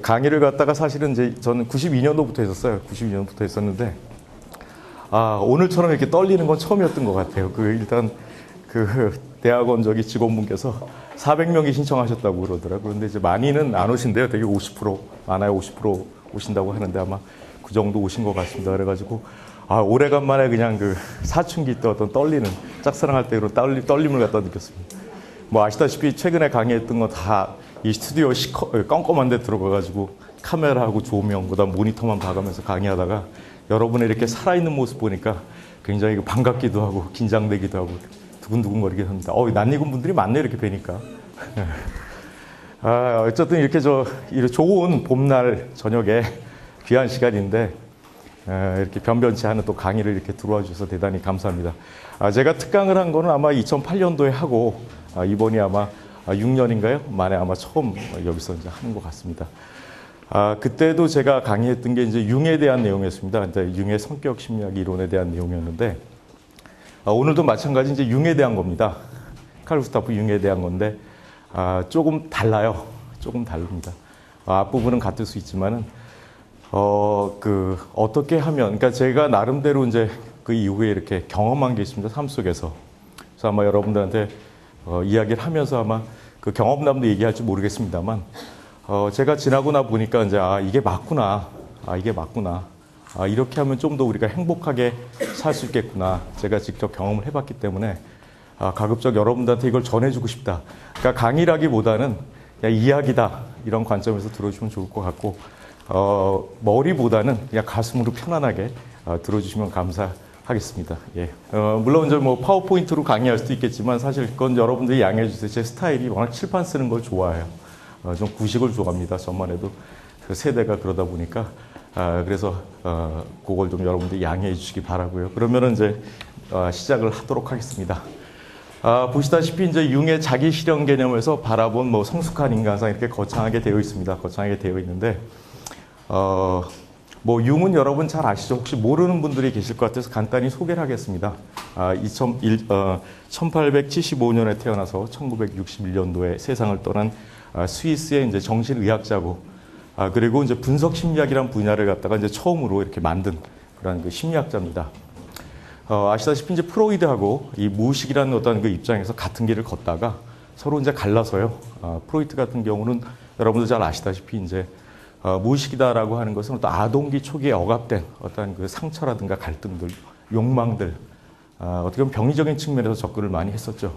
강의를 갖다가 사실은 이제 저는 92년도부터 했었어요. 92년부터 했었는데, 오늘처럼 이렇게 떨리는 건 처음이었던 것 같아요. 일단, 대학원 직원분께서 400명이 신청하셨다고 그러더라고요. 그런데 이제 많이는 안 오신대요. 되게 50%, 많아야 50% 오신다고 하는데 아마 그 정도 오신 것 같습니다. 그래가지고, 오래간만에 그냥 사춘기 때 어떤 떨리는, 짝사랑할 때 그런 떨림을 갖다 느꼈습니다. 뭐 아시다시피 최근에 강의했던 거 다 이 스튜디오 껌껌한 데 들어가가지고 카메라하고 조명, 그다음 모니터만 봐가면서 강의하다가 여러분의 이렇게 살아있는 모습 보니까 굉장히 반갑기도 하고 긴장되기도 하고 두근두근거리기도 합니다. 낯익은 분들이 많네요, 이렇게 뵈니까. 어쨌든 이렇게 좋은 봄날 저녁에 귀한 시간인데 이렇게 변변치 않은 또 강의를 이렇게 들어와 주셔서 대단히 감사합니다. 제가 특강을 한 거는 아마 2008년도에 하고 이번이 아마 6년인가요? 만에 아마 처음 여기서 이제 하는 것 같습니다. 그때도 제가 강의했던 게 이제 융에 대한 내용이었습니다. 이제 융의 성격 심리학 이론에 대한 내용이었는데 오늘도 마찬가지 이제 융에 대한 겁니다. 칼 구스타프 융에 대한 건데 조금 달라요. 조금 다릅니다. 앞부분은 같을 수 있지만은 어떻게 하면, 그러니까 제가 나름대로 이제 그 이후에 이렇게 경험한 게 있습니다. 삶 속에서. 그래서 아마 여러분들한테 이야기를 하면서 아마 그 경험담도 얘기할지 모르겠습니다만, 제가 지나고 나 보니까 이제, 이게 맞구나. 이게 맞구나. 이렇게 하면 좀 더 우리가 행복하게 살 수 있겠구나. 제가 직접 경험을 해봤기 때문에, 가급적 여러분들한테 이걸 전해주고 싶다. 그러니까 강의라기보다는 그냥 이야기다. 이런 관점에서 들어주시면 좋을 것 같고, 머리보다는 그냥 가슴으로 편안하게 들어주시면 감사하겠습니다. 예. 물론 이제 뭐 파워포인트로 강의할 수도 있겠지만 사실 그건 여러분들이 양해해 주세요. 제 스타일이 워낙 칠판 쓰는 걸 좋아해요. 좀 구식을 좋아합니다. 저만 해도 그 세대가 그러다 보니까 그래서 그걸 좀 여러분들이 양해해 주시기 바라고요. 그러면은 이제 시작을 하도록 하겠습니다. 보시다시피 이제 융의 자기 실현 개념에서 바라본 뭐 성숙한 인간상 이렇게 거창하게 되어 있습니다. 거창하게 되어 있는데 뭐 융은 여러분 잘 아시죠? 혹시 모르는 분들이 계실 것 같아서 간단히 소개를 하겠습니다. 1875년에 태어나서 1961년도에 세상을 떠난 스위스의 이제 정신의학자고, 그리고 이제 분석 심리학이라는 분야를 갖다가 이제 처음으로 이렇게 만든 그런 그 심리학자입니다. 아시다시피 이제 프로이드하고 이 무의식이라는 어떤 그 입장에서 같은 길을 걷다가 서로 이제 갈라서요. 프로이트 같은 경우는 여러분들 잘 아시다시피 이제 무의식이다라고 하는 것은 어떤 아동기 초기에 억압된 어떤 그 상처라든가 갈등들, 욕망들, 어떻게 보면 병리적인 측면에서 접근을 많이 했었죠.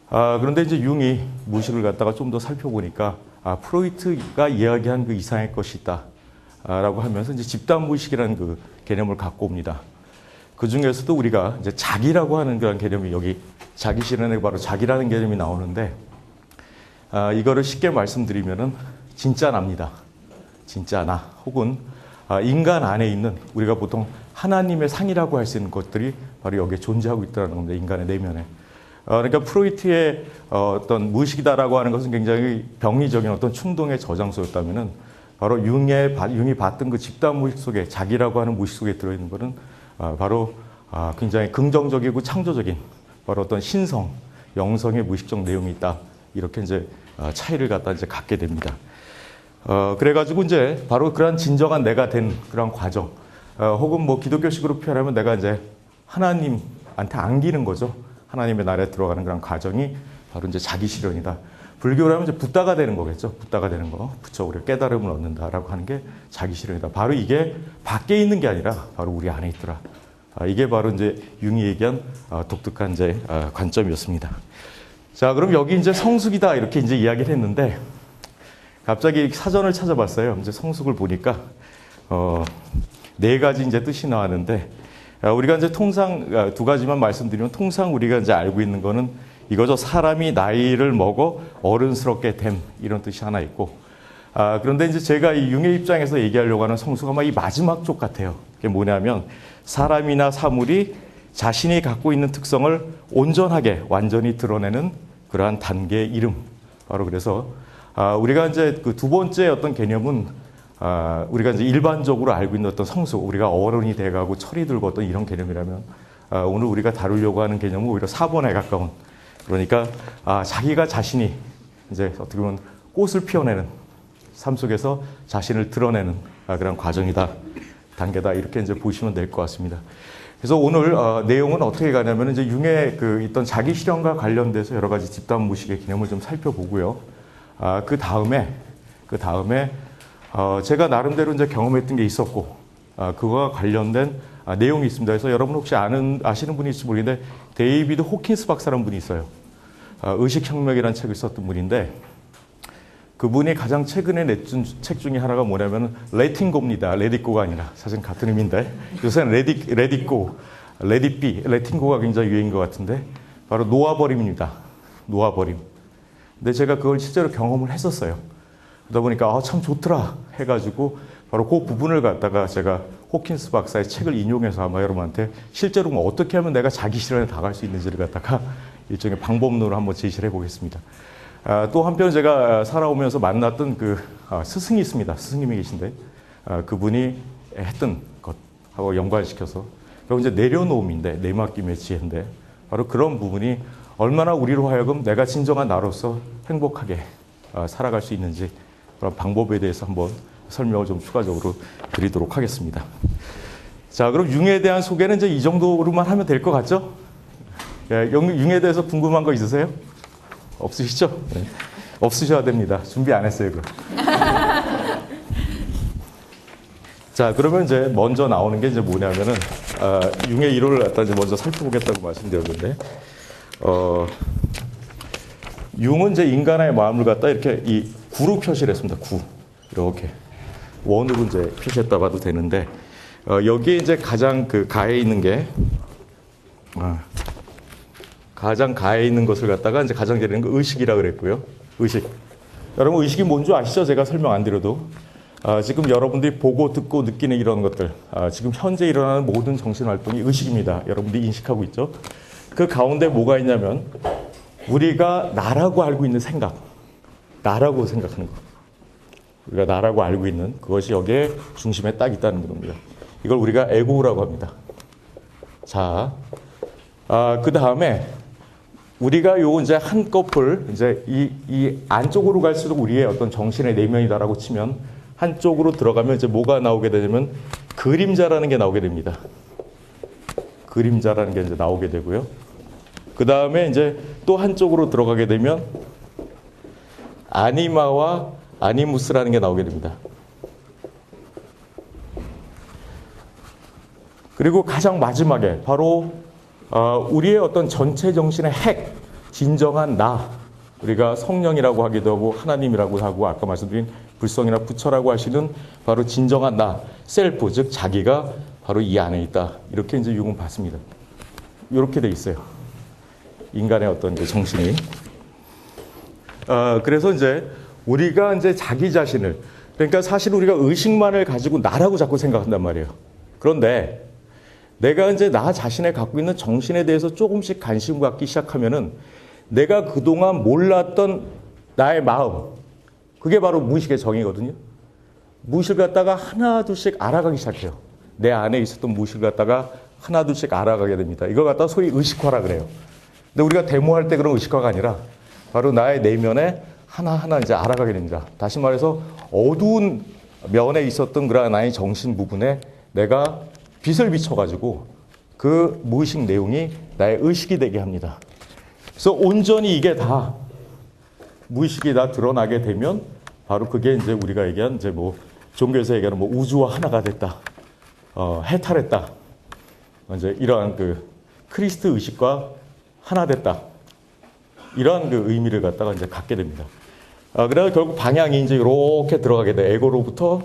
그런데 이제 융이 무의식을 갖다가 좀 더 살펴보니까 프로이트가 이야기한 그 이상의 것이 있다라고 하면서 이제 집단 무의식이라는 그 개념을 갖고 옵니다. 그 중에서도 우리가 이제 자기라고 하는 그런 개념이 여기 자기 실현에 바로 자기라는 개념이 나오는데 이거를 쉽게 말씀드리면은 진짜 납니다. 진짜 나 혹은 인간 안에 있는 우리가 보통 하나님의 상이라고 할 수 있는 것들이 바로 여기에 존재하고 있다는 겁니다. 인간의 내면에. 그러니까 프로이트의 어떤 무의식이다라고 하는 것은 굉장히 병리적인 어떤 충동의 저장소였다면은 바로 융이 봤던 그 집단 무의식 속에 자기라고 하는 무의식 속에 들어있는 것은 바로 굉장히 긍정적이고 창조적인 바로 어떤 신성, 영성의 무의식적 내용이 있다. 이렇게 이제 차이를 갖다 이제 갖게 됩니다. 그래가지고 이제 바로 그런 진정한 내가 된 그런 과정, 혹은 뭐 기독교식으로 표현하면 내가 이제 하나님한테 안기는 거죠. 하나님의 나라에 들어가는 그런 과정이 바로 이제 자기 실현이다. 불교로 하면 이제 붓다가 되는 거겠죠. 붓다가 되는 거. 부처 우리가 깨달음을 얻는다라고 하는 게 자기 실현이다. 바로 이게 밖에 있는 게 아니라 바로 우리 안에 있더라. 이게 바로 이제 융이 얘기한 독특한 이제 관점이었습니다. 자, 그럼 여기 이제 성숙이다 이렇게 이제 이야기를 했는데 갑자기 사전을 찾아봤어요. 이제 성숙을 보니까 네 가지 이제 뜻이 나왔는데 우리가 이제 통상 두 가지만 말씀드리면 통상 우리가 이제 알고 있는 거는 이거죠. 사람이 나이를 먹어 어른스럽게 됨 이런 뜻이 하나 있고 그런데 이제 제가 이 융의 입장에서 얘기하려고 하는 성숙 아마 이 마지막 쪽 같아요. 그게 뭐냐면 사람이나 사물이 자신이 갖고 있는 특성을 온전하게 완전히 드러내는 그러한 단계의 이름. 바로 그래서 우리가 이제 그 두 번째 어떤 개념은 우리가 이제 일반적으로 알고 있는 어떤 성숙, 우리가 어른이 돼가고 철이 들고 어떤 이런 개념이라면 오늘 우리가 다루려고 하는 개념은 오히려 4번에 가까운, 그러니까 자기가 자신이 이제 어떻게 보면 꽃을 피워내는 삶 속에서 자신을 드러내는 그런 과정이다, 단계다, 이렇게 이제 보시면 될 것 같습니다. 그래서 오늘 내용은 어떻게 가냐면 이제 융의 있던 자기 실현과 관련돼서 여러 가지 집단 무의식의 개념을 좀 살펴보고요. 그 다음에 제가 나름대로 이제 경험했던 게 있었고, 그거와 관련된 내용이 있습니다. 그래서 여러분 혹시 아시는 분이 있을지 모르겠는데, 데이비드 호킨스 박사라는 분이 있어요. 의식혁명이라는 책을 썼던 분인데, 그분이 가장 최근에 냈던 책 중에 하나가 뭐냐면 레팅고입니다. 레디고가 아니라, 사실 같은 의미인데 요새는 레디고, 레디비, 레팅고가 굉장히 유행인 것 같은데, 바로 놓아버림입니다. 놓아버림. 근데 제가 그걸 실제로 경험을 했었어요. 그러다 보니까 참 좋더라 해가지고 바로 그 부분을 갖다가 제가 호킨스 박사의 책을 인용해서 아마 여러분한테 실제로 어떻게 하면 내가 자기 실현에 다가갈 수 있는지를 갖다가 일종의 방법론으로 한번 제시를 해보겠습니다. 또 한편 제가 살아오면서 만났던 스승이 있습니다. 스승님이 계신데, 그분이 했던 것하고 연관시켜서, 그리고 이제 내려놓음인데, 내맡김의 지혜인데, 바로 그런 부분이 얼마나 우리로 하여금 내가 진정한 나로서 행복하게 살아갈 수 있는지, 그런 방법에 대해서 한번 설명을 좀 추가적으로 드리도록 하겠습니다. 자, 그럼 융에 대한 소개는 이제 이 정도로만 하면 될 것 같죠? 융에 대해서 궁금한 거 있으세요? 없으시죠? 네. 없으셔야 됩니다. 준비 안 했어요, 그거. 자, 그러면 이제 먼저 나오는 게 이제 뭐냐면은, 융의 이론을 갖다 이제 먼저 살펴보겠다고 말씀드렸는데, 융은 이제 인간의 마음을 갖다 이렇게 이 구로 표시를 했습니다. 구. 이렇게. 원으로 이제 표시했다 봐도 되는데, 여기에 이제 가장 가에 있는 게, 가장 가에 있는 것을 갖다가 이제 가장 제일 있는 거 의식이라고 그랬고요. 의식. 여러분, 의식이 뭔지 아시죠? 제가 설명 안 드려도. 지금 여러분들이 보고, 듣고, 느끼는 이런 것들, 지금 현재 일어나는 모든 정신활동이 의식입니다. 여러분들이 인식하고 있죠? 그 가운데 뭐가 있냐면, 우리가 나라고 알고 있는 생각, 나라고 생각하는 것. 우리가 나라고 알고 있는 그것이 여기에 중심에 딱 있다는 겁니다. 이걸 우리가 에고라고 합니다. 자, 그 다음에 우리가 요 이제 한꺼풀 이제 이 안쪽으로 갈수록 우리의 어떤 정신의 내면이다라고 치면, 한쪽으로 들어가면 이제 뭐가 나오게 되냐면 그림자라는 게 나오게 됩니다. 그림자라는 게 이제 나오게 되고요. 그 다음에 이제 또 한쪽으로 들어가게 되면 아니마와 아니무스라는 게 나오게 됩니다. 그리고 가장 마지막에 바로 우리의 어떤 전체 정신의 핵, 진정한 나, 우리가 성령이라고 하기도 하고 하나님이라고 하고 아까 말씀드린 불성이나 부처라고 하시는 바로 진정한 나, 셀프, 즉 자기가 바로 이 안에 있다. 이렇게 이제 융은 봤습니다. 이렇게 돼 있어요. 인간의 어떤 이제 정신이. 그래서 이제 우리가 이제 자기 자신을, 그러니까 사실 우리가 의식만을 가지고 나라고 자꾸 생각한단 말이에요. 그런데 내가 이제 나 자신에 갖고 있는 정신에 대해서 조금씩 관심 갖기 시작하면은 내가 그동안 몰랐던 나의 마음, 그게 바로 무의식의 정의거든요. 무의식을 갖다가 하나둘씩 알아가기 시작해요. 내 안에 있었던 무의식을 갖다가 하나둘씩 알아가게 됩니다. 이걸 갖다가 소위 의식화라 그래요. 근데 우리가 데모할 때 그런 의식화가 아니라 바로 나의 내면에 하나하나 이제 알아가게 됩니다. 다시 말해서 어두운 면에 있었던 그런 나의 정신 부분에 내가 빛을 비춰가지고 그 무의식 내용이 나의 의식이 되게 합니다. 그래서 온전히 이게 다 무의식이 다 드러나게 되면 바로 그게 이제 우리가 얘기한 이제 뭐 종교에서 얘기하는 뭐 우주와 하나가 됐다, 해탈했다, 이제 이러한 그 크리스트 의식과 하나 됐다, 이러한 그 의미를 갖다가 이제 갖게 됩니다. 그래서 결국 방향이 이제 이렇게 들어가게 돼. 에고로부터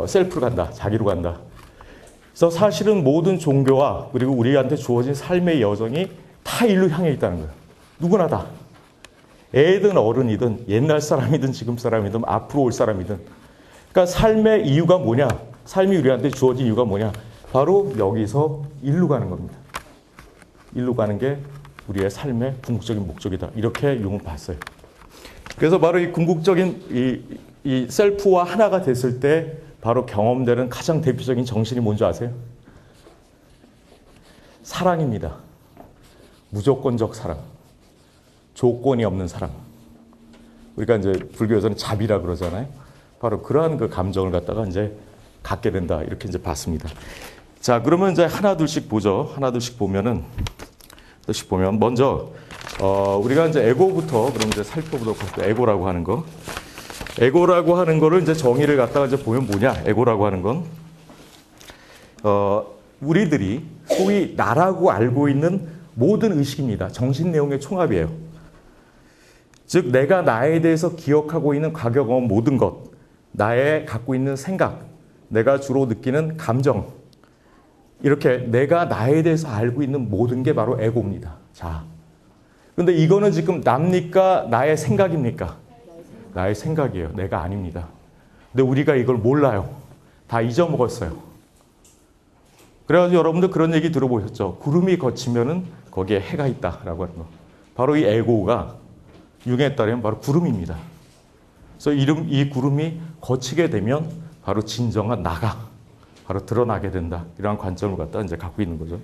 셀프로 간다, 자기로 간다. 그래서 사실은 모든 종교와 그리고 우리한테 주어진 삶의 여정이 다 일로 향해 있다는 거예요. 누구나 다. 애든 어른이든 옛날 사람이든 지금 사람이든 앞으로 올 사람이든. 그러니까 삶의 이유가 뭐냐? 삶이 우리한테 주어진 이유가 뭐냐? 바로 여기서 일로 가는 겁니다. 일로 가는 게 우리의 삶의 궁극적인 목적이다. 이렇게 융은 봤어요. 그래서 바로 이 궁극적인 이 셀프와 하나가 됐을 때 바로 경험되는 가장 대표적인 정신이 뭔지 아세요? 사랑입니다. 무조건적 사랑. 조건이 없는 사랑. 우리가 이제 불교에서는 자비라 그러잖아요. 바로 그러한 그 감정을 갖다가 이제 갖게 된다. 이렇게 이제 봤습니다. 자, 그러면 이제 하나둘씩 보죠. 하나둘씩 보면 먼저 우리가 이제 에고부터 그럼 이제 살펴보도록 할게요. 에고라고 하는 거. 에고라고 하는 거를 이제 정의를 갖다가 이제 보면 뭐냐? 에고라고 하는 건 우리들이 소위 나라고 알고 있는 모든 의식입니다. 정신 내용의 총합이에요. 즉 내가 나에 대해서 기억하고 있는 과거 경험 모든 것, 나의 갖고 있는 생각, 내가 주로 느끼는 감정, 이렇게 내가 나에 대해서 알고 있는 모든 게 바로 에고입니다. 자, 근데 이거는 지금 납니까? 나의 생각입니까? 나의 생각이에요. 내가 아닙니다. 근데 우리가 이걸 몰라요. 다 잊어먹었어요. 그래가지고 여러분들 그런 얘기 들어보셨죠? 구름이 걷히면은 거기에 해가 있다라고 하는 거. 바로 이 에고가 융에 따르면 바로 구름입니다. 그래서 이 구름이 걷히게 되면 바로 진정한 나가 바로 드러나게 된다. 이러한 관점을 갖다 이제 갖고 있는 거죠.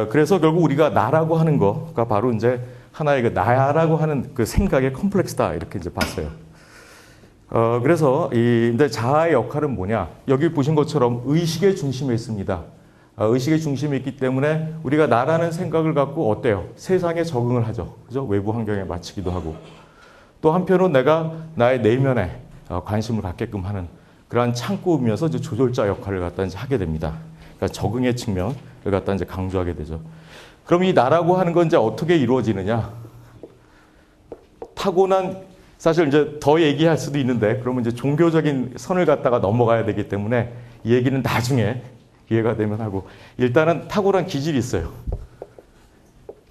그래서 결국 우리가 나라고 하는 거가 바로 이제 하나의 그 나라고 하는 그 생각의 컴플렉스다. 이렇게 이제 봤어요. 그래서 근데 자아의 역할은 뭐냐? 여기 보신 것처럼 의식의 중심에 있습니다. 의식의 중심에 있기 때문에 우리가 나라는 생각을 갖고 어때요? 세상에 적응을 하죠. 그죠? 외부 환경에 맞추기도 하고. 또 한편으로 내가 나의 내면에 관심을 갖게끔 하는 그러한 창구이면서 이제 조절자 역할을 갖다 이제 하게 됩니다. 그러니까 적응의 측면을 갖다 이제 강조하게 되죠. 그럼 이 나라고 하는 건 이제 어떻게 이루어지느냐? 타고난 사실 이제 더 얘기할 수도 있는데 그러면 이제 종교적인 선을 갖다가 넘어가야 되기 때문에 이 얘기는 나중에 기회가 되면 하고 일단은 탁월한 기질이 있어요.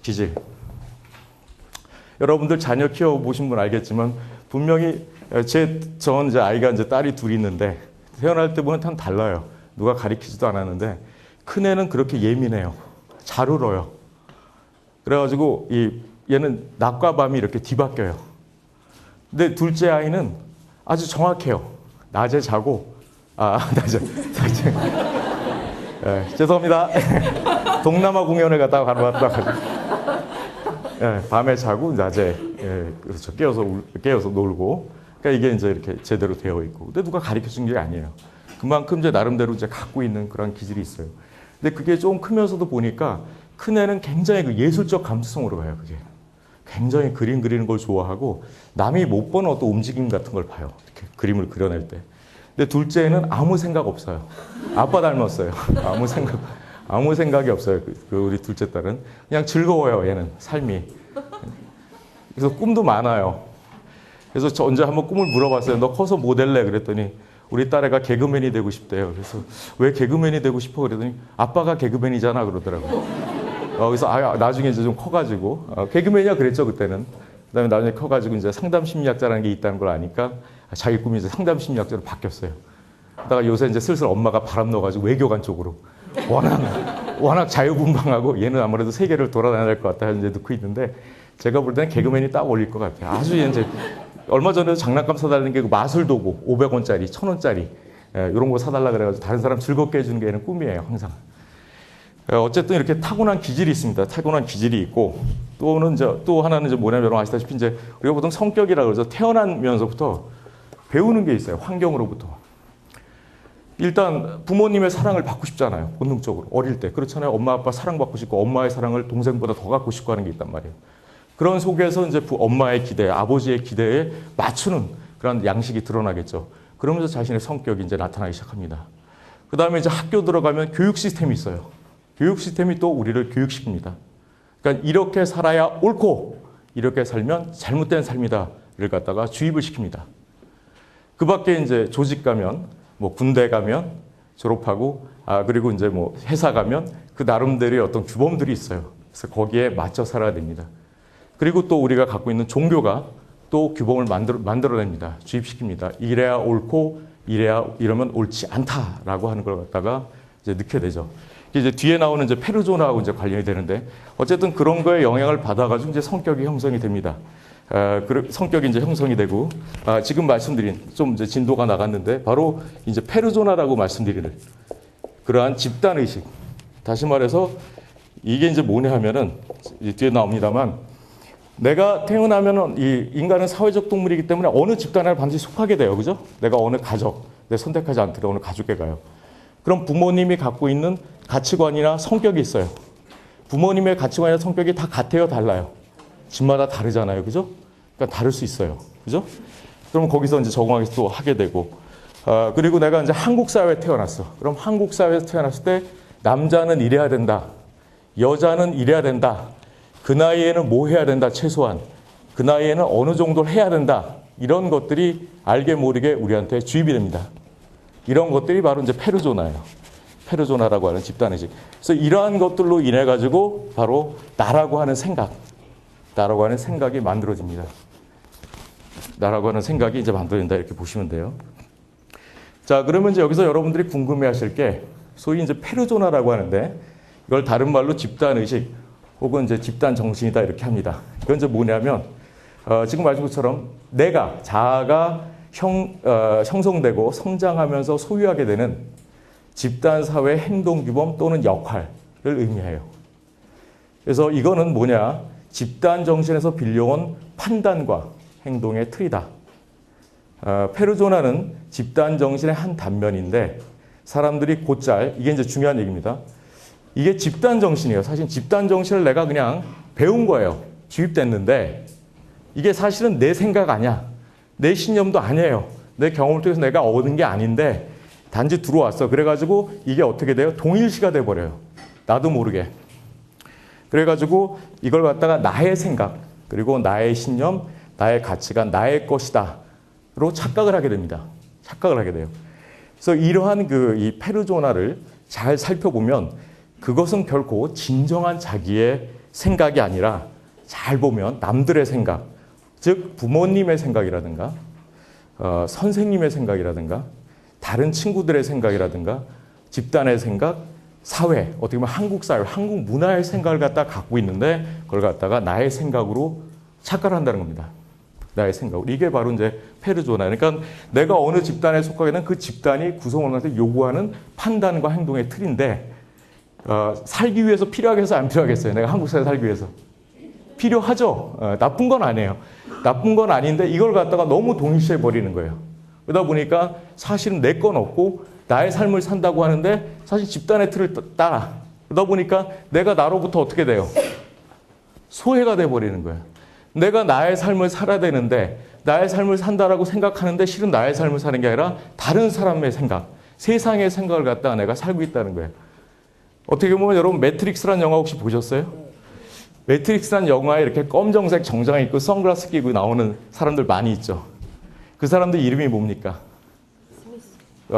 기질. 여러분들 자녀 키워보신 분 알겠지만 분명히 전 이제 아이가 이제 딸이 둘이 있는데 태어날 때 보면 참 달라요. 누가 가르치지도 않았는데 큰 애는 그렇게 예민해요. 잘 울어요. 그래가지고 얘는 낮과 밤이 이렇게 뒤바뀌어요. 근데 둘째 아이는 아주 정확해요. 낮에 자고 낮에 죄송합니다. 동남아 공연을 갔다가 바로 왔다가 밤에 자고 낮에 그렇죠. 깨어서 놀고. 그러니까 이게 이제 이렇게 제대로 되어 있고. 근데 누가 가르쳐 준 게 아니에요. 그만큼 이제 나름대로 이제 갖고 있는 그런 기질이 있어요. 근데 그게 좀 크면서도 보니까 큰 애는 굉장히 그 예술적 감수성으로 가요. 그게 굉장히 그림 그리는 걸 좋아하고 남이 못 보는 어떤 움직임 같은 걸 봐요. 이렇게 그림을 그려낼 때. 근데 둘째는 아무 생각 없어요. 아빠 닮았어요. 아무 생각이 없어요. 우리 둘째 딸은 그냥 즐거워요. 얘는 삶이. 그래서 꿈도 많아요. 그래서 저 언제 한번 꿈을 물어봤어요. 너 커서 뭐 될래? 그랬더니 우리 딸애가 개그맨이 되고 싶대요. 그래서 왜 개그맨이 되고 싶어? 그랬더니 아빠가 개그맨이잖아 그러더라고요. 그래서 나중에 이제 좀 커가지고 개그맨이야 그랬죠 그때는. 그다음에 나중에 커가지고 이제 상담 심리학자라는 게 있다는 걸 아니까 자기 꿈이 이제 상담 심리학자로 바뀌었어요. 그러다가 요새 이제 슬슬 엄마가 바람 넣어가지고 외교관 쪽으로 워낙 자유분방하고 얘는 아무래도 세계를 돌아다녀야 될 것 같다 이제 넣고 있는데 제가 볼 때는 개그맨이 딱 어울릴 것 같아요. 아주 이제 얼마 전에도 장난감 사달라는 게 마술 도구 500원짜리, 1000원짜리 이런 거 사달라 그래가지고 다른 사람 즐겁게 해주는 게 얘는 꿈이에요 항상. 어쨌든 이렇게 타고난 기질이 있습니다. 타고난 기질이 있고 또 하나는 이제 뭐냐면 여러분 아시다시피 이제 우리가 보통 성격이라 그러죠. 태어나면서부터 배우는 게 있어요. 환경으로부터. 일단 부모님의 사랑을 받고 싶잖아요. 본능적으로 어릴 때 그렇잖아요. 엄마 아빠 사랑받고 싶고 엄마의 사랑을 동생보다 더 갖고 싶고 하는 게 있단 말이에요. 그런 속에서 이제 엄마의 기대, 아버지의 기대에 맞추는 그런 양식이 드러나겠죠. 그러면서 자신의 성격이 이제 나타나기 시작합니다. 그 다음에 이제 학교 들어가면 교육 시스템이 있어요. 교육 시스템이 또 우리를 교육시킵니다. 그러니까 이렇게 살아야 옳고 이렇게 살면 잘못된 삶이다를 갖다가 주입을 시킵니다. 그 밖에 이제 조직 가면 뭐 군대 가면 졸업하고 그리고 이제 뭐 회사 가면 그 나름대로의 어떤 규범들이 있어요. 그래서 거기에 맞춰 살아야 됩니다. 그리고 또 우리가 갖고 있는 종교가 또 규범을 만들어냅니다. 주입시킵니다. 이래야 옳고 이러면 옳지 않다라고 하는 걸 갖다가 이제 넣게 되죠. 이제 뒤에 나오는 이제 페르소나하고 이제 관련이 되는데 어쨌든 그런 거에 영향을 받아가지고 이제 성격이 형성이 됩니다. 성격이 이제 형성이 되고 지금 말씀드린 좀 이제 진도가 나갔는데 바로 이제 페르소나라고 말씀드리는 그러한 집단 의식. 다시 말해서 이게 이제 뭐냐 하면은 뒤에 나옵니다만 내가 태어나면은 이 인간은 사회적 동물이기 때문에 어느 집단에 반드시 속하게 돼요. 그죠? 내가 어느 가족, 내 선택하지 않더라도 어느 가족에 가요. 그럼 부모님이 갖고 있는 가치관이나 성격이 있어요. 부모님의 가치관이나 성격이 다 같아요, 달라요? 집마다 다르잖아요. 그죠? 그러니까 다를 수 있어요. 그죠? 그럼 거기서 이제 적응하기 또 하게 되고. 그리고 내가 이제 한국 사회에 태어났어. 그럼 한국 사회에서 태어났을 때 남자는 이래야 된다. 여자는 이래야 된다. 그 나이에는 뭐 해야 된다, 최소한. 그 나이에는 어느 정도를 해야 된다. 이런 것들이 알게 모르게 우리한테 주입이 됩니다. 이런 것들이 바로 이제 페르조나예요. 페르조나라고 하는 집단의식. 그래서 이러한 것들로 인해 가지고 바로 나라고 하는 생각이 만들어집니다. 나라고 하는 생각이 이제 만들어진다 이렇게 보시면 돼요. 자, 그러면 이제 여기서 여러분들이 궁금해하실 게 소위 이제 페르조나라고 하는데 이걸 다른 말로 집단의식 혹은 이제 집단 정신이다 이렇게 합니다. 이건 이제 뭐냐면 지금 말씀 것처럼 내가 자아가 형성되고 성장하면서 소유하게 되는 집단 사회 행동 규범 또는 역할을 의미해요. 그래서 이거는 뭐냐? 집단 정신에서 빌려온 판단과 행동의 틀이다. 페르조나는 집단 정신의 한 단면인데 사람들이 곧잘 이게 이제 중요한 얘기입니다. 이게 집단 정신이에요. 사실 집단 정신을 내가 그냥 배운 거예요. 주입됐는데 이게 사실은 내 생각 아니야. 내 신념도 아니에요. 내 경험을 통해서 내가 얻은 게 아닌데 단지 들어왔어. 그래가지고 이게 어떻게 돼요? 동일시가 돼버려요. 나도 모르게. 그래가지고 이걸 갖다가 나의 생각 그리고 나의 신념, 나의 가치가 나의 것이다로 착각을 하게 됩니다. 착각을 하게 돼요. 그래서 이러한 이 페르조나를 잘 살펴보면 그것은 결코 진정한 자기의 생각이 아니라 잘 보면 남들의 생각, 즉 부모님의 생각이라든가 선생님의 생각이라든가 다른 친구들의 생각이라든가 집단의 생각, 사회, 어떻게 보면 한국 사회, 한국 문화의 생각을 갖고 있는데 그걸 갖다가 나의 생각으로 착각을 한다는 겁니다. 나의 생각으로. 이게 바로 이제 페르조나. 그러니까 내가 어느 집단에 속하게 된 그 집단이 구성원한테 요구하는 판단과 행동의 틀인데 살기 위해서 필요하겠어요? 안 필요하겠어요? 내가 한국 사회에 살기 위해서. 필요하죠. 나쁜 건 아니에요. 나쁜 건 아닌데 이걸 갖다가 너무 동일시해 버리는 거예요. 그러다 보니까 사실은 내 건 없고 나의 삶을 산다고 하는데 사실 집단의 틀을 따라. 그러다 보니까 내가 나로부터 어떻게 돼요? 소외가 돼 버리는 거예요. 내가 나의 삶을 살아야 되는데 나의 삶을 산다라고 생각하는데 실은 나의 삶을 사는 게 아니라 다른 사람의 생각, 세상의 생각을 갖다가 내가 살고 있다는 거예요. 어떻게 보면 여러분 매트릭스라는 영화 혹시 보셨어요? 매트릭스라는 영화에 이렇게 검정색 정장 입고 선글라스 끼고 나오는 사람들 많이 있죠. 그 사람들 이름이 뭡니까?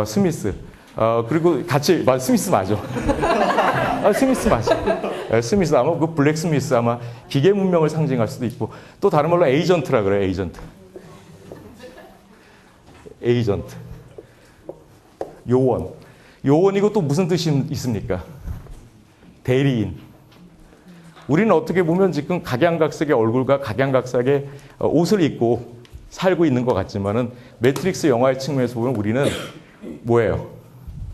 스미스. 그리고 같이 스미스 맞아. 스미스 맞아. 스미스 아마 그 블랙 스미스 아마 기계 문명을 상징할 수도 있고 또 다른 말로 에이전트라 그래요. 에이전트. 요원. 요원이고 또 무슨 뜻이 있습니까? 대리인. 우리는 어떻게 보면 지금 각양각색의 얼굴과 각양각색의 옷을 입고 살고 있는 것 같지만은 매트릭스 영화의 측면에서 보면 우리는 뭐예요?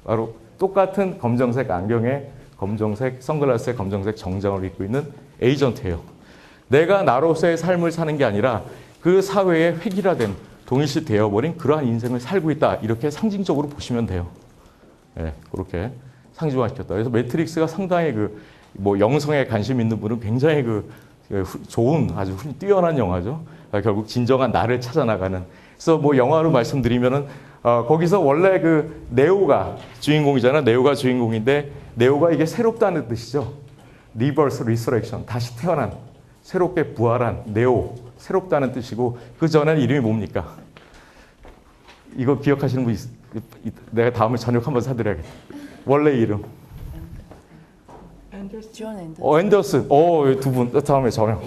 바로 똑같은 검정색 안경에 검정색 선글라스에 검정색 정장을 입고 있는 에이전트예요. 내가 나로서의 삶을 사는 게 아니라 그 사회에 획일화된 동일시 되어버린 그러한 인생을 살고 있다. 이렇게 상징적으로 보시면 돼요. 네, 그렇게 상징화시켰다. 그래서 매트릭스가 상당히 영성에 관심 있는 분은 굉장히 좋은 아주 뛰어난 영화죠. 결국 진정한 나를 찾아 나가는. 그래서 영화로 말씀드리면은 거기서 원래 네오가 주인공이잖아. 네오가 주인공인데 네오가 이게 새롭다는 뜻이죠. 리버스 리서렉션 다시 태어난 새롭게 부활한 네오 새롭다는 뜻이고 그 전에는 이름이 뭡니까? 이거 기억하시는 분 내가 다음에 저녁 한번 사드려야겠다. 원래 이름. 앤더슨. 두 분 다음에 저녁.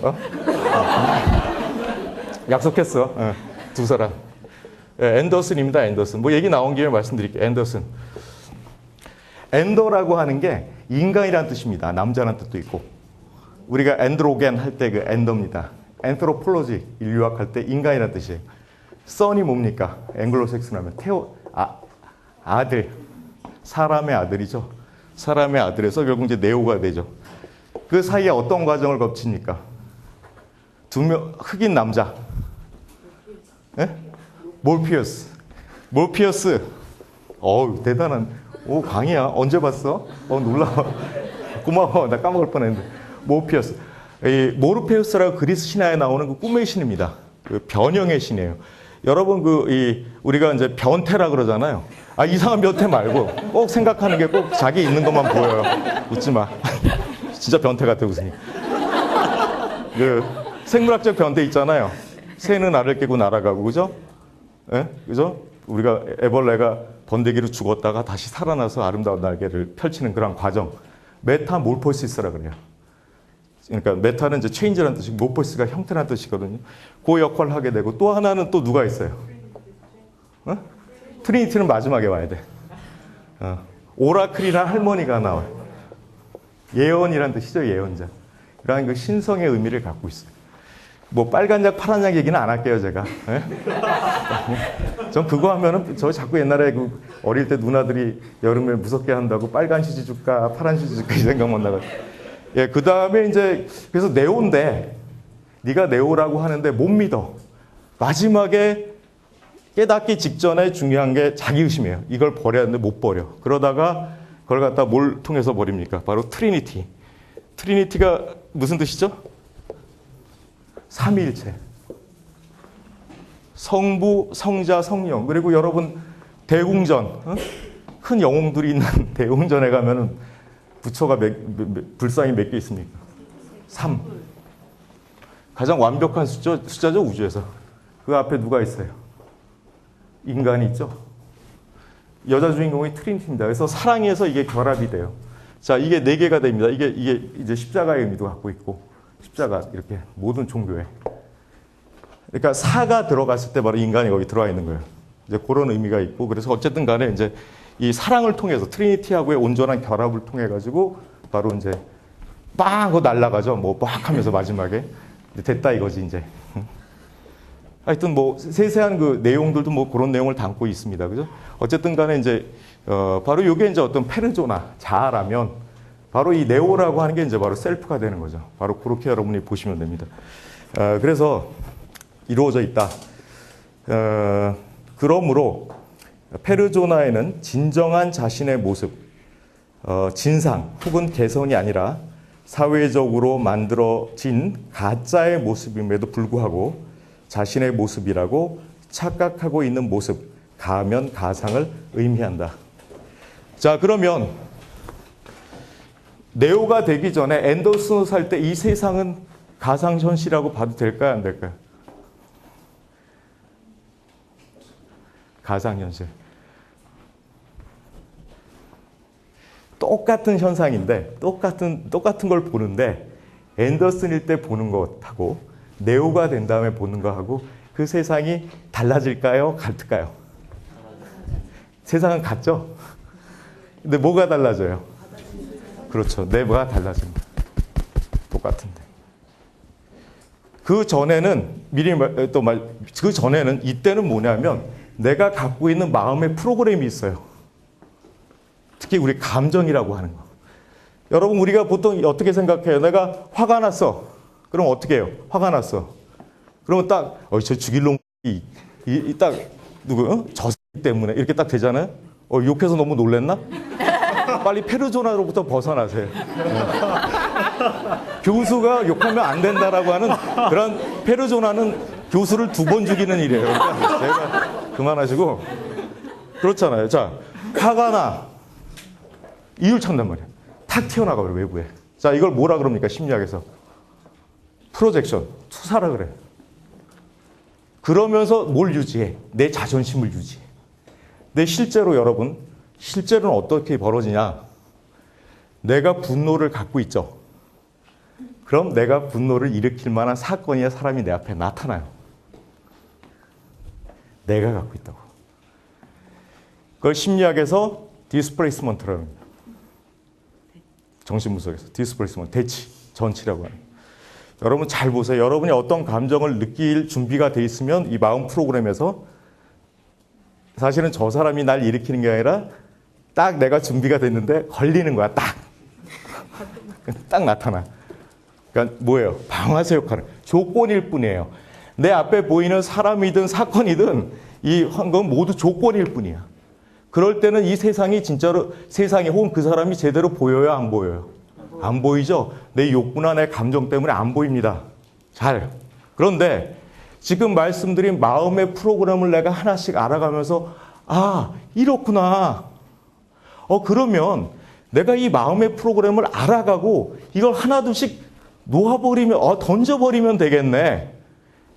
약속했어. 두 사람. 앤더슨입니다. 앤더슨. 얘기 나온 김에 말씀드릴게요. 앤더슨. 앤더라고 하는 게 인간이라는 뜻입니다. 남자라는 뜻도 있고. 우리가 앤드로겐 할 때 앤더입니다. 앤트로폴로지 인류학 할 때 인간이라는 뜻이에요. 선이 뭡니까? 앵글로색슨하면 아들. 사람의 아들이죠. 사람의 아들에서 결국 이제 네오가 되죠. 그 사이에 어떤 과정을 거칩니까? 흑인 남자. 예? 몰피어스. 몰피어스. 어우, 대단한. 오, 강이야. 언제 봤어? 놀라워. 고마워. 나 까먹을 뻔했는데. 몰피어스. 이 모르페우스라고 그리스 신화에 나오는 그 꿈의 신입니다. 그 변형의 신이에요. 여러분, 우리가 이제 변태라 그러잖아요. 이상한 변태 말고 꼭 생각하는 게 꼭 자기 있는 것만 보여요. 웃지 마. 진짜 변태 같아, 웃으니. 그 생물학적 변태 있잖아요. 새는 알을 깨고 날아가고, 그죠? 예? 그죠? 우리가 애벌레가 번데기로 죽었다가 다시 살아나서 아름다운 날개를 펼치는 그런 과정. 메타몰포시스라 그래요. 그러니까 메타는 이제 체인지라는 뜻이고 몰포시스가 형태라는 뜻이거든요. 그 역할을 하게 되고 또 하나는 또 누가 있어요? 트리니티는 마지막에 와야 돼. 오라클이란 할머니가 나와요. 예언이란 뜻이죠, 예언자. 그러한 그 신성의 의미를 갖고 있어요. 뭐 빨간 약, 파란 약 얘기는 안 할게요, 제가. 전 그거 하면은 저 자꾸 옛날에 그 어릴 때 누나들이 여름에 무섭게 한다고 빨간 휴지 줄까, 파란 휴지 줄까 이 생각만 나가지고. 예, 그 다음에 이제 그래서 네오인데 네가 네오라고 하는데 못 믿어. 마지막에 깨닫기 직전에 중요한 게 자기의심이에요. 이걸 버려야 하는데 못 버려. 그러다가 그걸 갖다 뭘 통해서 버립니까? 바로 트리니티. 트리니티가 무슨 뜻이죠? 삼위일체. 성부, 성자, 성령. 그리고 여러분 대웅전, 큰 영웅들이 있는 대웅전에 가면은 부처가 불상이 몇 개 있습니까? 3. 가장 완벽한 숫자죠, 우주에서. 그 앞에 누가 있어요? 인간이 있죠. 여자 주인공이 트리니티입니다. 그래서 사랑에서 이게 결합이 돼요. 자, 이게 4개가 됩니다. 이게 이제 십자가의 의미도 갖고 있고, 십자가 이렇게 모든 종교에. 그러니까 사가 들어갔을 때 바로 인간이 거기 들어와 있는 거예요. 이제 그런 의미가 있고, 그래서 어쨌든 간에 이제 이 사랑을 통해서 트리니티하고의 온전한 결합을 통해 가지고 바로 이제 빵 하고 날아가죠. 뭐 빡 하면서 마지막에 됐다 이거지 이제. 하여튼 뭐 세세한 그 내용들도 뭐 그런 내용을 담고 있습니다. 그죠? 어쨌든 간에 이제 바로 이게 이제 어떤 페르조나 자아라면 바로 이 네오라고 하는 게 이제 바로 셀프가 되는 거죠. 바로 그렇게 여러분이 보시면 됩니다. 그래서 이루어져 있다. 그러므로 페르조나에는 진정한 자신의 모습, 진상 혹은 개성이 아니라 사회적으로 만들어진 가짜의 모습임에도 불구하고 자신의 모습이라고 착각하고 있는 모습, 가면 가상을 의미한다. 자, 그러면 네오가 되기 전에 앤더슨을 살 때 이 세상은 가상현실이라고 봐도 될까요, 안 될까요? 가상현실. 똑같은 현상인데 똑같은 걸 보는데 앤더슨일 때 보는 것하고 네오가 된 다음에 보는 거하고 그 세상이 달라질까요? 같을까요? 세상은 같죠? 근데 뭐가 달라져요? 그렇죠. 네오가 달라집니다. 똑같은데. 그 전에는 그 전에는 이때는 뭐냐면 내가 갖고 있는 마음의 프로그램이 있어요. 특히 우리 감정이라고 하는 거. 여러분 우리가 보통 어떻게 생각해요? 내가 화가 났어. 그럼 어떻게 해요? 화가 났어. 그러면 딱 저 죽일 놈이 딱 누구? 저 때문에 이렇게 딱 되잖아요. 욕해서 너무 놀랬나? 빨리 페르조나로부터 벗어나세요. 교수가 욕하면 안 된다라고 하는 그런 페르조나는 교수를 2번 죽이는 일이에요. 그러니까 제가 그만하시고 그렇잖아요. 자, 화가 나. 이유를 찾는단 말이에요. 탁 튀어나가 버려, 외부에. 자, 이걸 뭐라 그럽니까? 심리학에서. 프로젝션, 투사라 그래. 그러면서 뭘 유지해? 내 자존심을 유지해. 근데 실제로 여러분, 실제로는 어떻게 벌어지냐? 내가 분노를 갖고 있죠. 그럼 내가 분노를 일으킬 만한 사건이나 사람이 내 앞에 나타나요. 내가 갖고 있다고. 그걸 심리학에서 디스플레이스먼트라고 합니다. 정신분석에서 디스플레이스먼트, 대치, 전치라고 합니다. 여러분 잘 보세요. 여러분이 어떤 감정을 느낄 준비가 돼 있으면 이 마음 프로그램에서 사실은 저 사람이 날 일으키는 게 아니라 딱 내가 준비가 됐는데 걸리는 거야. 딱 나타나. 그러니까 뭐예요? 방아쇠 역할을. 조건일 뿐이에요. 내 앞에 보이는 사람이든 사건이든 이 건 모두 조건일 뿐이야. 그럴 때는 이 세상이 진짜로 세상이 혹은 그 사람이 제대로 보여요, 안 보여요? 안 보이죠? 내 욕구나 내 감정 때문에 안 보입니다. 잘. 그런데 지금 말씀드린 마음의 프로그램을 내가 하나씩 알아가면서 아, 이렇구나. 그러면 내가 이 마음의 프로그램을 알아가고 이걸 하나둘씩 놓아버리면, 던져버리면 되겠네.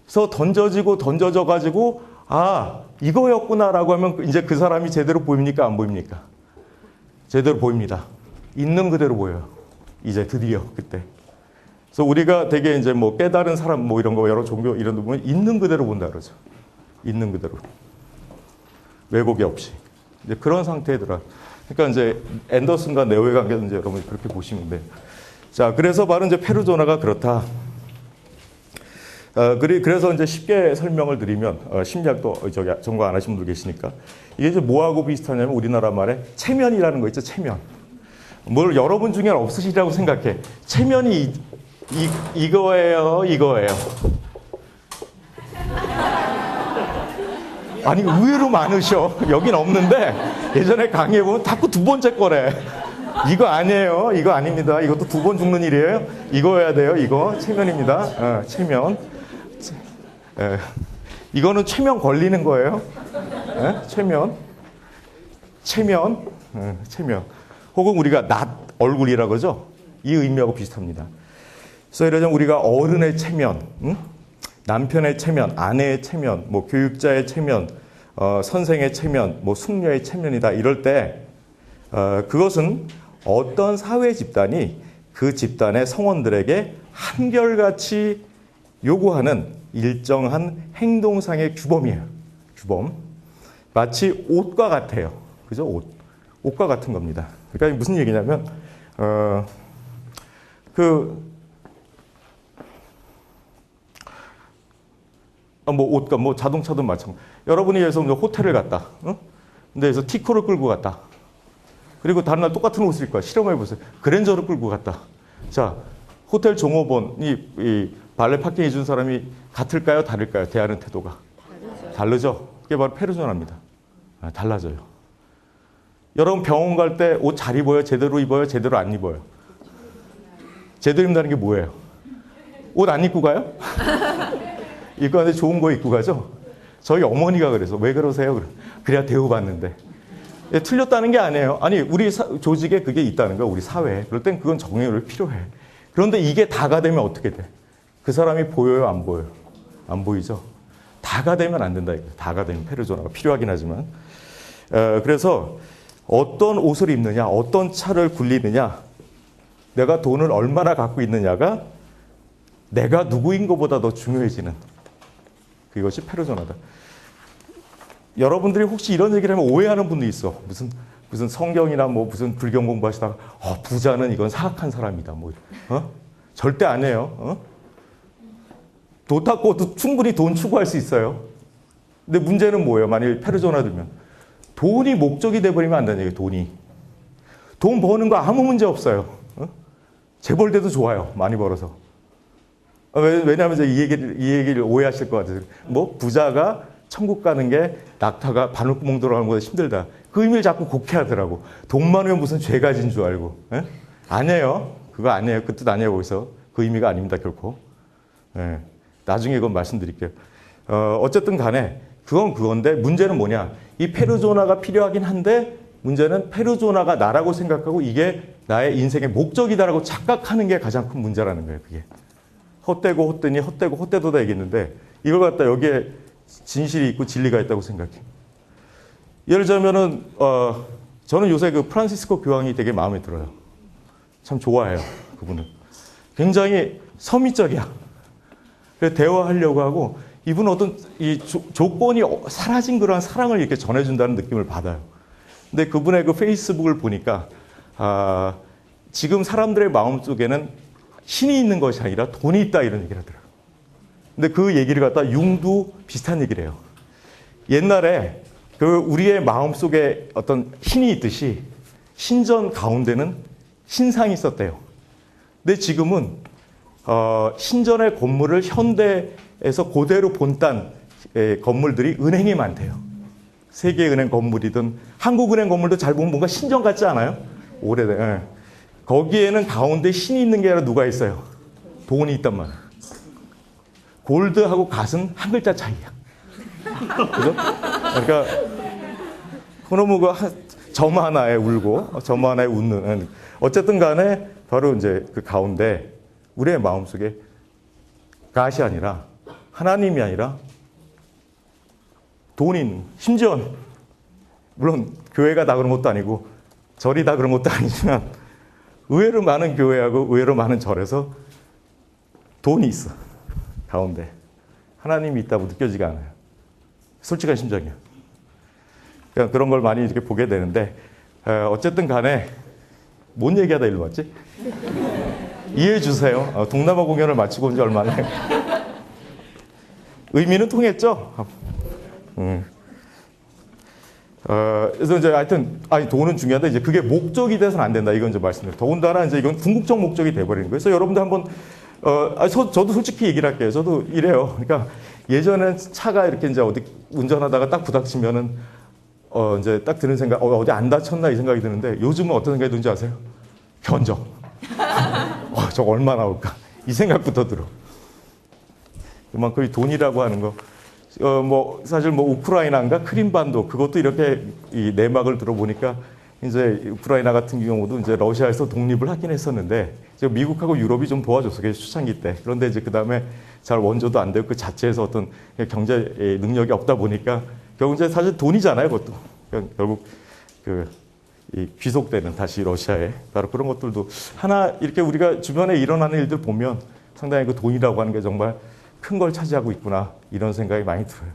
그래서 던져져 가지고, 아, 이거였구나라고 하면 이제 그 사람이 제대로 보입니까? 안 보입니까? 제대로 보입니다. 있는 그대로 보여요. 이제 드디어 그때. 그래서 우리가 되게 이제 뭐 깨달은 사람 뭐 이런 거 여러 종교 이런 데 보면 있는 그대로 본다 그러죠. 있는 그대로. 왜곡이 없이. 이제 그런 상태에 들어. 그러니까 이제 앤더슨과 네오의 관계는 이제 여러분이 그렇게 보시면 돼요. 자, 그래서 바로 이제 페르소나가 그렇다. 그래서 이제 쉽게 설명을 드리면, 심리학도 전공 안 하신 분들 계시니까. 이게 이제 뭐하고 비슷하냐면 우리나라 말에 체면이라는 거 있죠, 체면. 뭘 여러분 중에 없으시라고 생각해. 체면이 이거예요. 아니, 의외로 많으셔. 여긴 없는데, 예전에 강의해 보면 자꾸 두 번째 거래. 이거 아니에요. 이거 아닙니다. 이것도 두 번 죽는 일이에요. 이거 해야 돼요. 이거 체면입니다. 체면. 이거는 체면 걸리는 거예요. 체면. 혹은 우리가 낫 얼굴이라고 그러죠. 이 의미하고 비슷합니다. 그래서 이러면 우리가 어른의 체면, 남편의 체면, 아내의 체면, 뭐 교육자의 체면, 선생의 체면, 뭐 숙녀의 체면이다. 이럴 때 그것은 어떤 사회 집단이 그 집단의 성원들에게 한결같이 요구하는 일정한 행동상의 규범이에요. 규범. 마치 옷과 같아요. 그죠? 옷과 같은 겁니다. 그러니까 무슨 얘기냐면, 뭐 옷과 뭐 자동차도 마찬가지. 여러분이 예를 들어서 호텔을 갔다. 근데 그래서 티코를 끌고 갔다. 그리고 다른 날 똑같은 옷을 입고 실험해 보세요. 그랜저를 끌고 갔다. 자, 호텔 종업원이 이 발레 파킹 해준 사람이 같을까요? 다를까요? 대하는 태도가. 다르죠. 그게 바로 페르소나입니다. 달라져요. 여러분 병원 갈 때 옷 잘 입어요? 제대로 입어요? 제대로 안 입어요? 제대로 입는다는 게 뭐예요? 옷 안 입고 가요? 입고 가는데 좋은 거 입고 가죠? 저희 어머니가 그래서 왜 그러세요? 그래야 대우받는데. 틀렸다는 게 아니에요. 아니 우리 조직에 그게 있다는 거야. 우리 사회에. 그럴 땐 그건 정의를 필요해. 그런데 이게 다가 되면 어떻게 돼? 그 사람이 보여요? 안 보여요? 안 보이죠? 다가 되면 안 된다. 다가 되면 페르소나가 필요하긴 하지만. 그래서 어떤 옷을 입느냐, 어떤 차를 굴리느냐, 내가 돈을 얼마나 갖고 있느냐가 내가 누구인 것보다 더 중요해지는 그것이 페르소나다. 여러분들이 혹시 이런 얘기를 하면 오해하는 분도 있어. 무슨 성경이나 뭐 무슨 불경 공부하시다가 부자는 이건 사악한 사람이다. 뭐 절대 아니에요. 돈 닦고도 충분히 돈 추구할 수 있어요. 근데 문제는 뭐예요? 만약에 페르소나 들면 돈이 목적이 돼버리면 안 되는 얘기예요. 돈 버는 거 아무 문제 없어요. 재벌돼도 좋아요. 많이 벌어서. 왜냐하면 이 얘기를 오해하실 것 같아서. 뭐 부자가 천국 가는 게 낙타가 바늘구멍 들어가는 것보다 힘들다. 그 의미를 자꾸 곡해하더라고. 돈 많으면 무슨 죄 가진 줄 알고. 아니에요. 그거 아니에요. 그 뜻 아니에요. 거기서. 그 의미가 아닙니다. 결코. 나중에 그건 말씀드릴게요. 어쨌든 간에 그건 그건데 문제는 뭐냐. 이 페르소나가 필요하긴 한데 문제는 페르소나가 나라고 생각하고 이게 나의 인생의 목적이다라고 착각하는 게 가장 큰 문제라는 거예요. 그게. 헛되고 헛되니 헛되고 헛되도다 얘기했는데 이걸 갖다 여기에 진실이 있고 진리가 있다고 생각해. 예를 들자면은 저는 요새 그 프란시스코 교황이 되게 마음에 들어요. 참 좋아해요. 그분은. 굉장히 서민적이야. 그래서 대화하려고 하고 이분은 어떤 이 조건이 사라진 그러한 사랑을 이렇게 전해준다는 느낌을 받아요. 근데 그분의 그 페이스북을 보니까 지금 사람들의 마음속에는 신이 있는 것이 아니라 돈이 있다 이런 얘기를 하더라고요. 근데 그 얘기를 갖다 융도 비슷한 얘기를 해요. 옛날에 그 우리의 마음속에 어떤 신이 있듯이 신전 가운데는 신상이 있었대요. 근데 지금은 신전의 건물을 현대에서 그대로 본딴 건물들이 은행이 많대요. 세계은행 건물이든 한국은행 건물도 잘 보면 뭔가 신전 같지 않아요? 오래된. 예. 거기에는 가운데 신이 있는 게 아니라 누가 있어요? 돈이 있단 말이에요. 골드하고 갓은 한 글자 차이야. 그죠? 그러니까 그러면 점 하나에 울고 점 하나에 웃는. 어쨌든 간에 바로 이제 그 가운데 우리의 마음속에 갓이 아니라 하나님이 아니라 돈인, 심지어 물론 교회가 다 그런 것도 아니고 절이 다 그런 것도 아니지만 의외로 많은 교회하고 의외로 많은 절에서 돈이 있어. 가운데 하나님이 있다고 느껴지가 않아요. 솔직한 심정이야. 그냥 그런 걸 많이 이렇게 보게 되는데 어쨌든 간에 뭔 얘기하다 일로 왔지? 이해해 주세요. 동남아 공연을 마치고 온 지 얼마 안 돼요. 의미는 통했죠? 그래서 이제 하여튼 돈은 중요한데 이제 그게 목적이 돼서는 안 된다. 이건 이제 말씀드려요. 더군다나 이제 이건 궁극적 목적이 돼버리는 거예요. 그래서 여러분들 한번 저도 솔직히 얘기를 할게요. 저도 이래요. 그러니까 예전엔 차가 이렇게 이제 어디 운전하다가 딱 부닥치면은 이제 딱 드는 생각, 어디 안 다쳤나 이 생각이 드는데 요즘은 어떤 생각이 드는지 아세요? 견적. 저거 얼마 나올까? 이 생각부터 들어. 그만큼 돈이라고 하는 거. 사실 우크라이나인가 크림반도 그것도 이렇게 이 내막을 들어보니까 이제 우크라이나 같은 경우도 이제 러시아에서 독립을 하긴 했었는데 이제 미국하고 유럽이 좀 도와줬어요. 초창기 때. 그런데 이제 그 다음에 잘 원조도 안 되고 그 자체에서 어떤 경제 능력이 없다 보니까 결국 이제 사실 돈이잖아요. 그것도. 결국 이 귀속되는 다시 러시아에 바로 그런 것들도 하나 이렇게 우리가 주변에 일어나는 일들 보면 상당히 그 돈이라고 하는 게 정말 큰 걸 차지하고 있구나 이런 생각이 많이 들어요.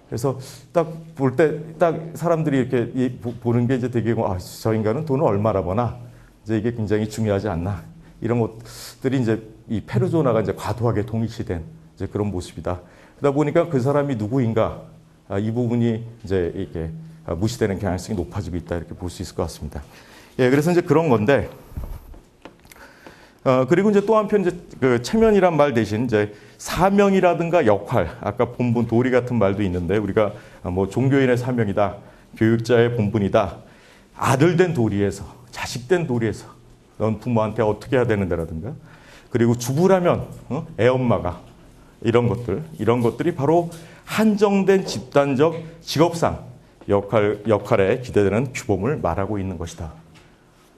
그래서 딱 볼 때 딱 사람들이 이렇게 보는 게 이제 되게 저 인간은 돈을 얼마나 버나 이제 이게 굉장히 중요하지 않나 이런 것들이 이제 이 페르소나가 이제 과도하게 동일시된 이제 그런 모습이다. 그러다 보니까 그 사람이 누구인가 이 부분이 이제 이렇게 무시되는 경향성이 높아지고 있다 이렇게 볼 수 있을 것 같습니다. 예, 그래서 이제 그런 건데. 그리고 이제 또 한편 이제 그 체면이란 말 대신 이제 사명이라든가 역할, 아까 본분 도리 같은 말도 있는데 우리가 종교인의 사명이다, 교육자의 본분이다, 아들된 도리에서, 자식된 도리에서 넌 부모한테 어떻게 해야 되는데라든가, 그리고 주부라면 애엄마가 이런 것들이 바로 한정된 집단적 직업상 역할에 기대되는 규범을 말하고 있는 것이다.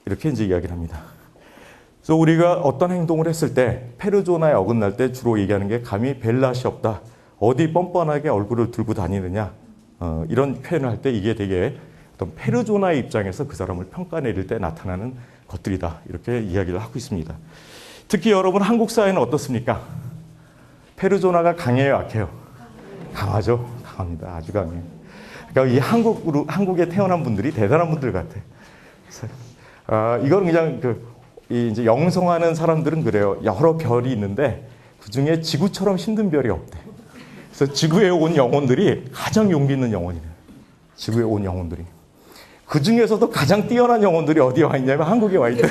이렇게 이제 이야기를 합니다. 그래서 우리가 어떤 행동을 했을 때 페르소나에 어긋날 때 주로 얘기하는 게 감히 벨랏이 없다. 어디 뻔뻔하게 얼굴을 들고 다니느냐. 이런 표현을 할 때 이게 되게 어떤 페르소나의 입장에서 그 사람을 평가 내릴 때 나타나는 것들이다. 이렇게 이야기를 하고 있습니다. 특히 여러분 한국 사회는 어떻습니까? 페르소나가 강해요, 약해요? 강하죠. 강합니다. 아주 강해요. 그러니까 이 한국에 태어난 분들이 대단한 분들 같아. 이건 그냥 이제 영성하는 사람들은 그래요. 여러 별이 있는데 그 중에 지구처럼 힘든 별이 없대. 그래서 지구에 온 영혼들이 가장 용기 있는 영혼이래요. 지구에 온 영혼들이. 그 중에서도 가장 뛰어난 영혼들이 어디에 와 있냐면 한국에 와 있대.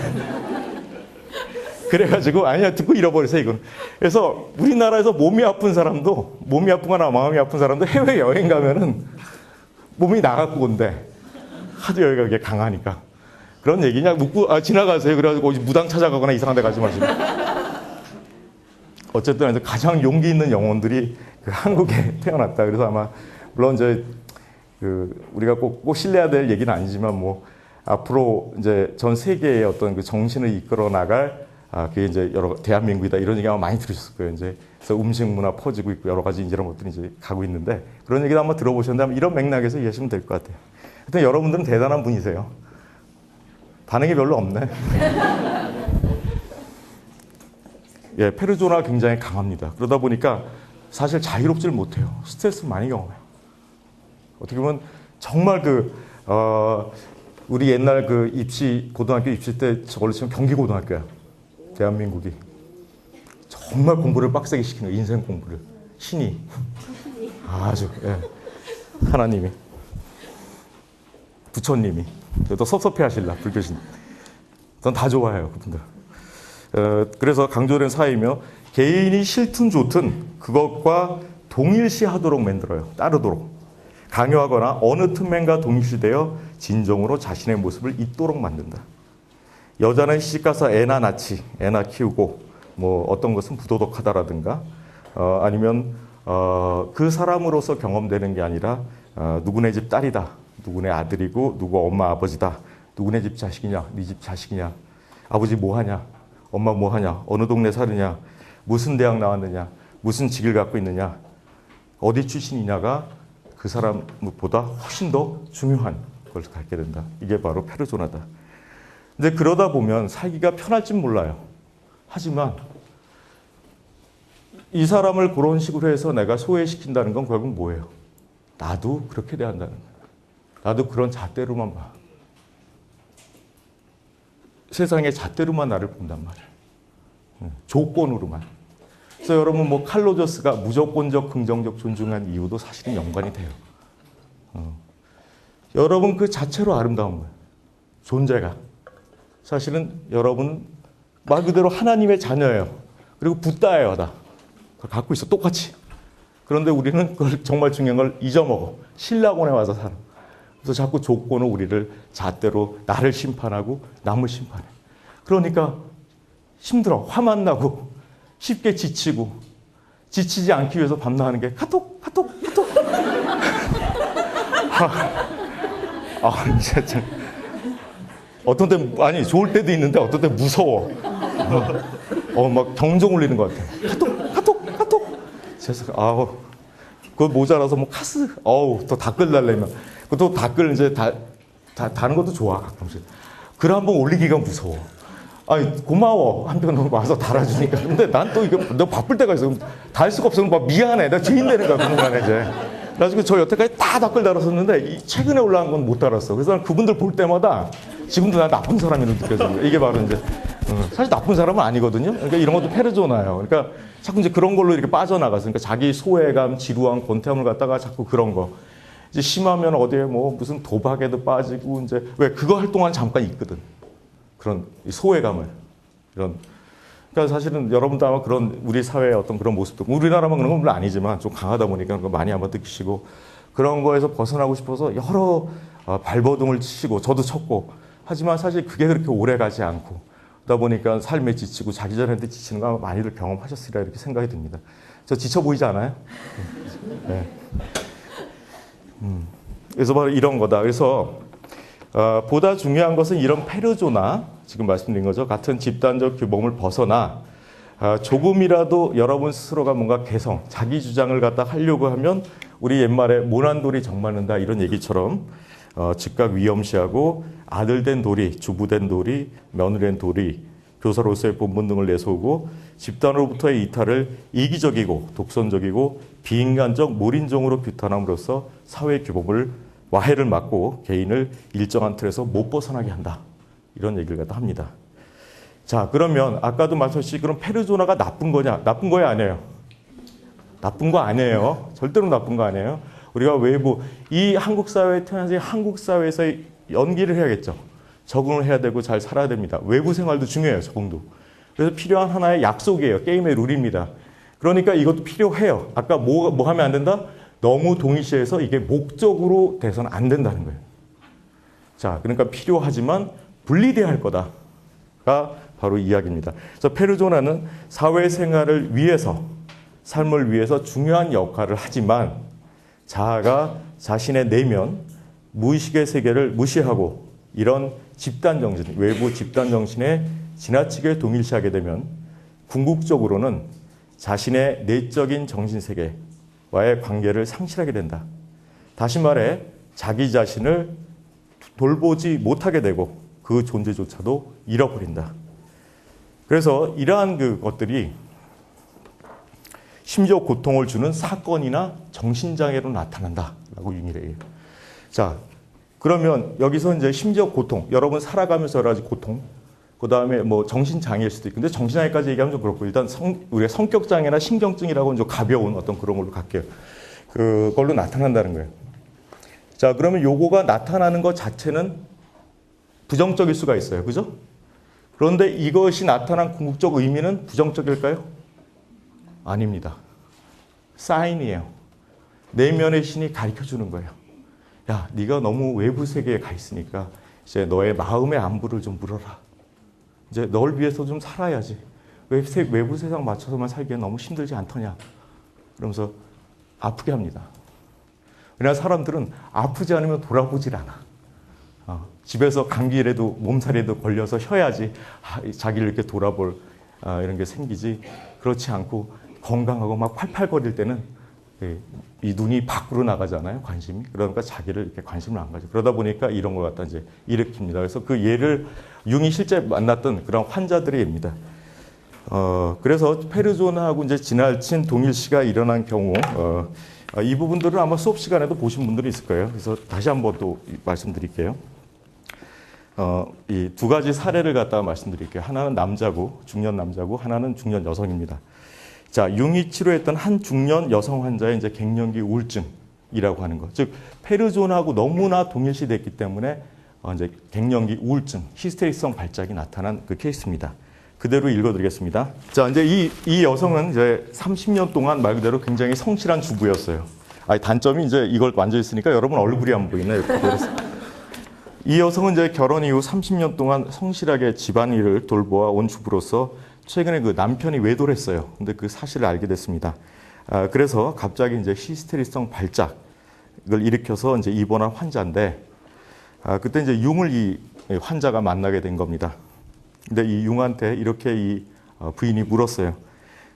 그래가지고 아니야 듣고 잃어버리세요 이건. 그래서 우리나라에서 몸이 아프거나 마음이 아픈 사람도 해외 여행 가면은 몸이 나갖고 온대. 하도 여기가 그게 강하니까. 그런 얘기 그냥 묻고 지나가세요. 그래가지고 무당 찾아가거나 이상한 데 가지 마시고. 어쨌든 가장 용기 있는 영혼들이 그 한국에 태어났다. 그래서 아마 물론 이제 우리가 꼭 신뢰해야 될 얘기는 아니지만 앞으로 이제 전 세계의 어떤 그 정신을 이끌어 나갈 그게 이제 여러 대한민국이다 이런 얘기 아마 많이 들으셨을 거예요. 이제 그래서 음식 문화 퍼지고 있고 여러 가지 이런 것들이 이제 가고 있는데 그런 얘기도 한번 들어보셨는데 이런 맥락에서 이해하시면 될 것 같아요. 하여튼 여러분들은 대단한 분이세요. 반응이 별로 없네. 예, 페르소나가 굉장히 강합니다. 그러다 보니까 사실 자유롭지를 못해요. 스트레스를 많이 경험해요. 어떻게 보면 정말 우리 옛날 고등학교 입시 때 저걸로 치면 경기고등학교야. 대한민국이. 정말 공부를 빡세게 시키는 거예요. 인생 공부를. 신이. 아주, 예. 하나님이. 부처님이. 또 섭섭해 하실라, 불교신. 전 다 좋아해요, 그분들. 그래서 강조된 사회이며 개인이 싫든 좋든 그것과 동일시하도록 만들어요. 따르도록. 강요하거나 어느 틈엔가 동일시되어 진정으로 자신의 모습을 잇도록 만든다. 여자는 시집가서 애나 낳지, 애나 키우고 뭐 어떤 것은 부도덕하다라든가 아니면 그 사람으로서 경험되는 게 아니라 누구네 집 딸이다, 누구네 아들이고 누구 엄마 아버지다, 누구네 집 자식이냐, 네 집 자식이냐, 아버지 뭐 하냐, 엄마 뭐 하냐, 어느 동네 사느냐, 무슨 대학 나왔느냐, 무슨 직을 갖고 있느냐, 어디 출신이냐가 그 사람보다 훨씬 더 중요한 걸 갖게 된다. 이게 바로 페르소나다. 근데 그러다 보면 살기가 편할진 몰라요. 하지만 이 사람을 그런 식으로 해서 내가 소외시킨다는 건 결국 뭐예요? 나도 그렇게 대한다는 거예요. 나도 그런 잣대로만 봐. 세상의 잣대로만 나를 본단 말이에요. 조건으로만. 그래서 여러분 뭐 칼로저스가 무조건적 긍정적 존중한 이유도 사실은 연관이 돼요. 여러분 그 자체로 아름다운 거예요. 존재가. 사실은 여러분 말 그대로 하나님의 자녀예요. 그리고 붓다예요, 다. 그걸 갖고 있어, 똑같이. 그런데 우리는 그걸 정말 중요한 걸 잊어먹어. 신라곤에 와서 살아. 그래서 자꾸 조건은 우리를 잣대로 나를 심판하고 남을 심판해. 그러니까 힘들어. 화만 나고 쉽게 지치고 지치지 않기 위해서 밤낮하는 게 카톡. 진짜. 어떤 때 아니 좋을 때도 있는데 어떤 때 무서워. 막 경종 울리는 것 같아. 카톡. 그래서 그거 모자라서 뭐 카스. 또 댓글 달래면 또 댓글 이제 다는 것도 좋아 가끔씩. 글 한번 올리기가 무서워. 아니 고마워 한편 와서 달아주니까. 근데 난 또 이거 너 바쁠 때가 있어. 달 수가 없으면 막 미안해. 내가 죄인 되는 거야 그동안에 이제. 그래가지고 저 여태까지 다 댓글 달았었는데 최근에 올라간 건 못 달았어. 그래서 난 그분들 볼 때마다 지금도 나 나쁜 사람이라고 느껴져요. 이게 바로 이제 사실 나쁜 사람은 아니거든요. 그러니까 이런 것도 페르소나예요. 그러니까 자꾸 이제 그런 걸로 이렇게 빠져나가서 그러니까 자기 소외감, 지루함, 권태함을 갖다가 자꾸 그런 거. 이제 심하면 어디에 뭐 무슨 도박에도 빠지고 이제 왜 그거 할 동안 잠깐 있거든. 그런 소외감을 이런. 그러니까 사실은 여러분도 아마 그런 우리 사회의 어떤 그런 모습도 우리나라만 그런 건 물론 아니지만 좀 강하다 보니까 그거 많이 한번 느끼시고 그런 거에서 벗어나고 싶어서 여러 발버둥을 치시고 저도 쳤고 하지만 사실 그게 그렇게 오래 가지 않고 그러다 보니까 삶에 지치고 자기 전한테 지치는 거 아마 많이들 경험하셨으리라 이렇게 생각이 듭니다. 저 지쳐 보이지 않아요? 네. 그래서 바로 이런 거다. 그래서 보다 중요한 것은 이런 페르소나 지금 말씀드린 거죠. 같은 집단적 규범을 벗어나 조금이라도 여러분 스스로가 뭔가 개성, 자기 주장을 갖다 하려고 하면 우리 옛말에 모난돌이 정맞는다 이런 얘기처럼 즉각 위험시하고 아들 된 도리, 주부 된 도리, 며느리 된 도리, 교사로서의 본분 등을 내세우고 집단으로부터의 이탈을 이기적이고 독선적이고 비인간적 몰인종으로 규탄함으로써 사회 규범을 와해를 막고 개인을 일정한 틀에서 못 벗어나게 한다. 이런 얘기를 갖다 합니다. 자, 그러면 아까도 말씀하셨듯이 그럼 페르소나가 나쁜 거냐? 나쁜 거야 아니에요? 나쁜 거 아니에요. 절대로 나쁜 거 아니에요. 우리가 외부 이 한국 사회에 태어나서 한국 사회에서 연기를 해야겠죠. 적응을 해야 되고 잘 살아야 됩니다. 외부 생활도 중요해요. 적응도. 그래서 필요한 하나의 약속이에요. 게임의 룰입니다. 그러니까 이것도 필요해요. 아까 뭐 하면 안 된다? 너무 동일시해서 이게 목적으로 돼서는 안 된다는 거예요. 자, 그러니까 필요하지만 분리돼야 할 거다가 바로 이야기입니다. 그래서 페르소나는 사회생활을 위해서, 삶을 위해서 중요한 역할을 하지만 자아가 자신의 내면, 무의식의 세계를 무시하고 이런 집단정신, 외부 집단정신에 지나치게 동일시하게 되면 궁극적으로는 자신의 내적인 정신세계와의 관계를 상실하게 된다. 다시 말해 자기 자신을 돌보지 못하게 되고 그 존재조차도 잃어버린다. 그래서 이러한 것들이 심지어 고통을 주는 사건이나 정신장애로 나타난다라고 얘기를 해요. 자, 그러면 여기서 이제 심지어 고통, 여러분 살아가면서 여러 가지 고통, 그 다음에 뭐 정신장애일 수도 있고, 근데 정신장애까지 얘기하면 좀 그렇고, 일단 우리가 성격장애나 신경증이라고 좀 가벼운 어떤 그런 걸로 갈게요. 그걸로 나타난다는 거예요. 자, 그러면 요거가 나타나는 것 자체는 부정적일 수가 있어요. 그죠? 그런데 이것이 나타난 궁극적 의미는 부정적일까요? 아닙니다. 사인이에요. 내면의 신이 가르쳐주는 거예요. 야, 네가 너무 외부 세계에 가 있으니까 이제 너의 마음의 안부를 좀 물어라. 이제 널 위해서 좀 살아야지. 왜 외부 세상 맞춰서만 살기엔 너무 힘들지 않더냐. 그러면서 아프게 합니다. 왜냐하면 사람들은 아프지 않으면 돌아보질 않아. 집에서 감기라도 몸살이라도 걸려서 쉬어야지 자기를 이렇게 돌아볼 이런 게 생기지. 그렇지 않고 건강하고 막 팔팔거릴 때는 이 눈이 밖으로 나가잖아요, 관심이. 그러니까 자기를 이렇게 관심을 안 가져. 그러다 보니까 이런 것 갖다 이제 일으킵니다. 그래서 그 예를 융이 실제 만났던 그런 환자들의 예입니다. 그래서 페르조나하고 이제 지나친 동일시가 일어난 경우, 이 부분들을 아마 수업 시간에도 보신 분들이 있을 거예요. 그래서 다시 한번 또 말씀드릴게요. 이 두 가지 사례를 갖다가 말씀드릴게요. 하나는 남자고, 중년 남자고, 하나는 중년 여성입니다. 자, 융이 치료했던 한 중년 여성 환자의 이제 갱년기 우울증이라고 하는 것. 즉, 페르조나하고 너무나 동일시됐기 때문에 이제 갱년기 우울증, 히스테리성 발작이 나타난 그 케이스입니다. 그대로 읽어드리겠습니다. 자, 이제 이 여성은 이제 30년 동안 말 그대로 굉장히 성실한 주부였어요. 단점이 이제 이걸 완전히 쓰니까 여러분 얼굴이 안 보이네요. 이 여성은 이제 결혼 이후 30년 동안 성실하게 집안일을 돌보아 온 주부로서 최근에 그 남편이 외도를 했어요. 근데 그 사실을 알게 됐습니다. 그래서 갑자기 이제 히스테리성 발작을 일으켜서 이제 입원한 환자인데, 그때 이제 융을 이 환자가 만나게 된 겁니다. 근데 이 융한테 이렇게 이 부인이 물었어요.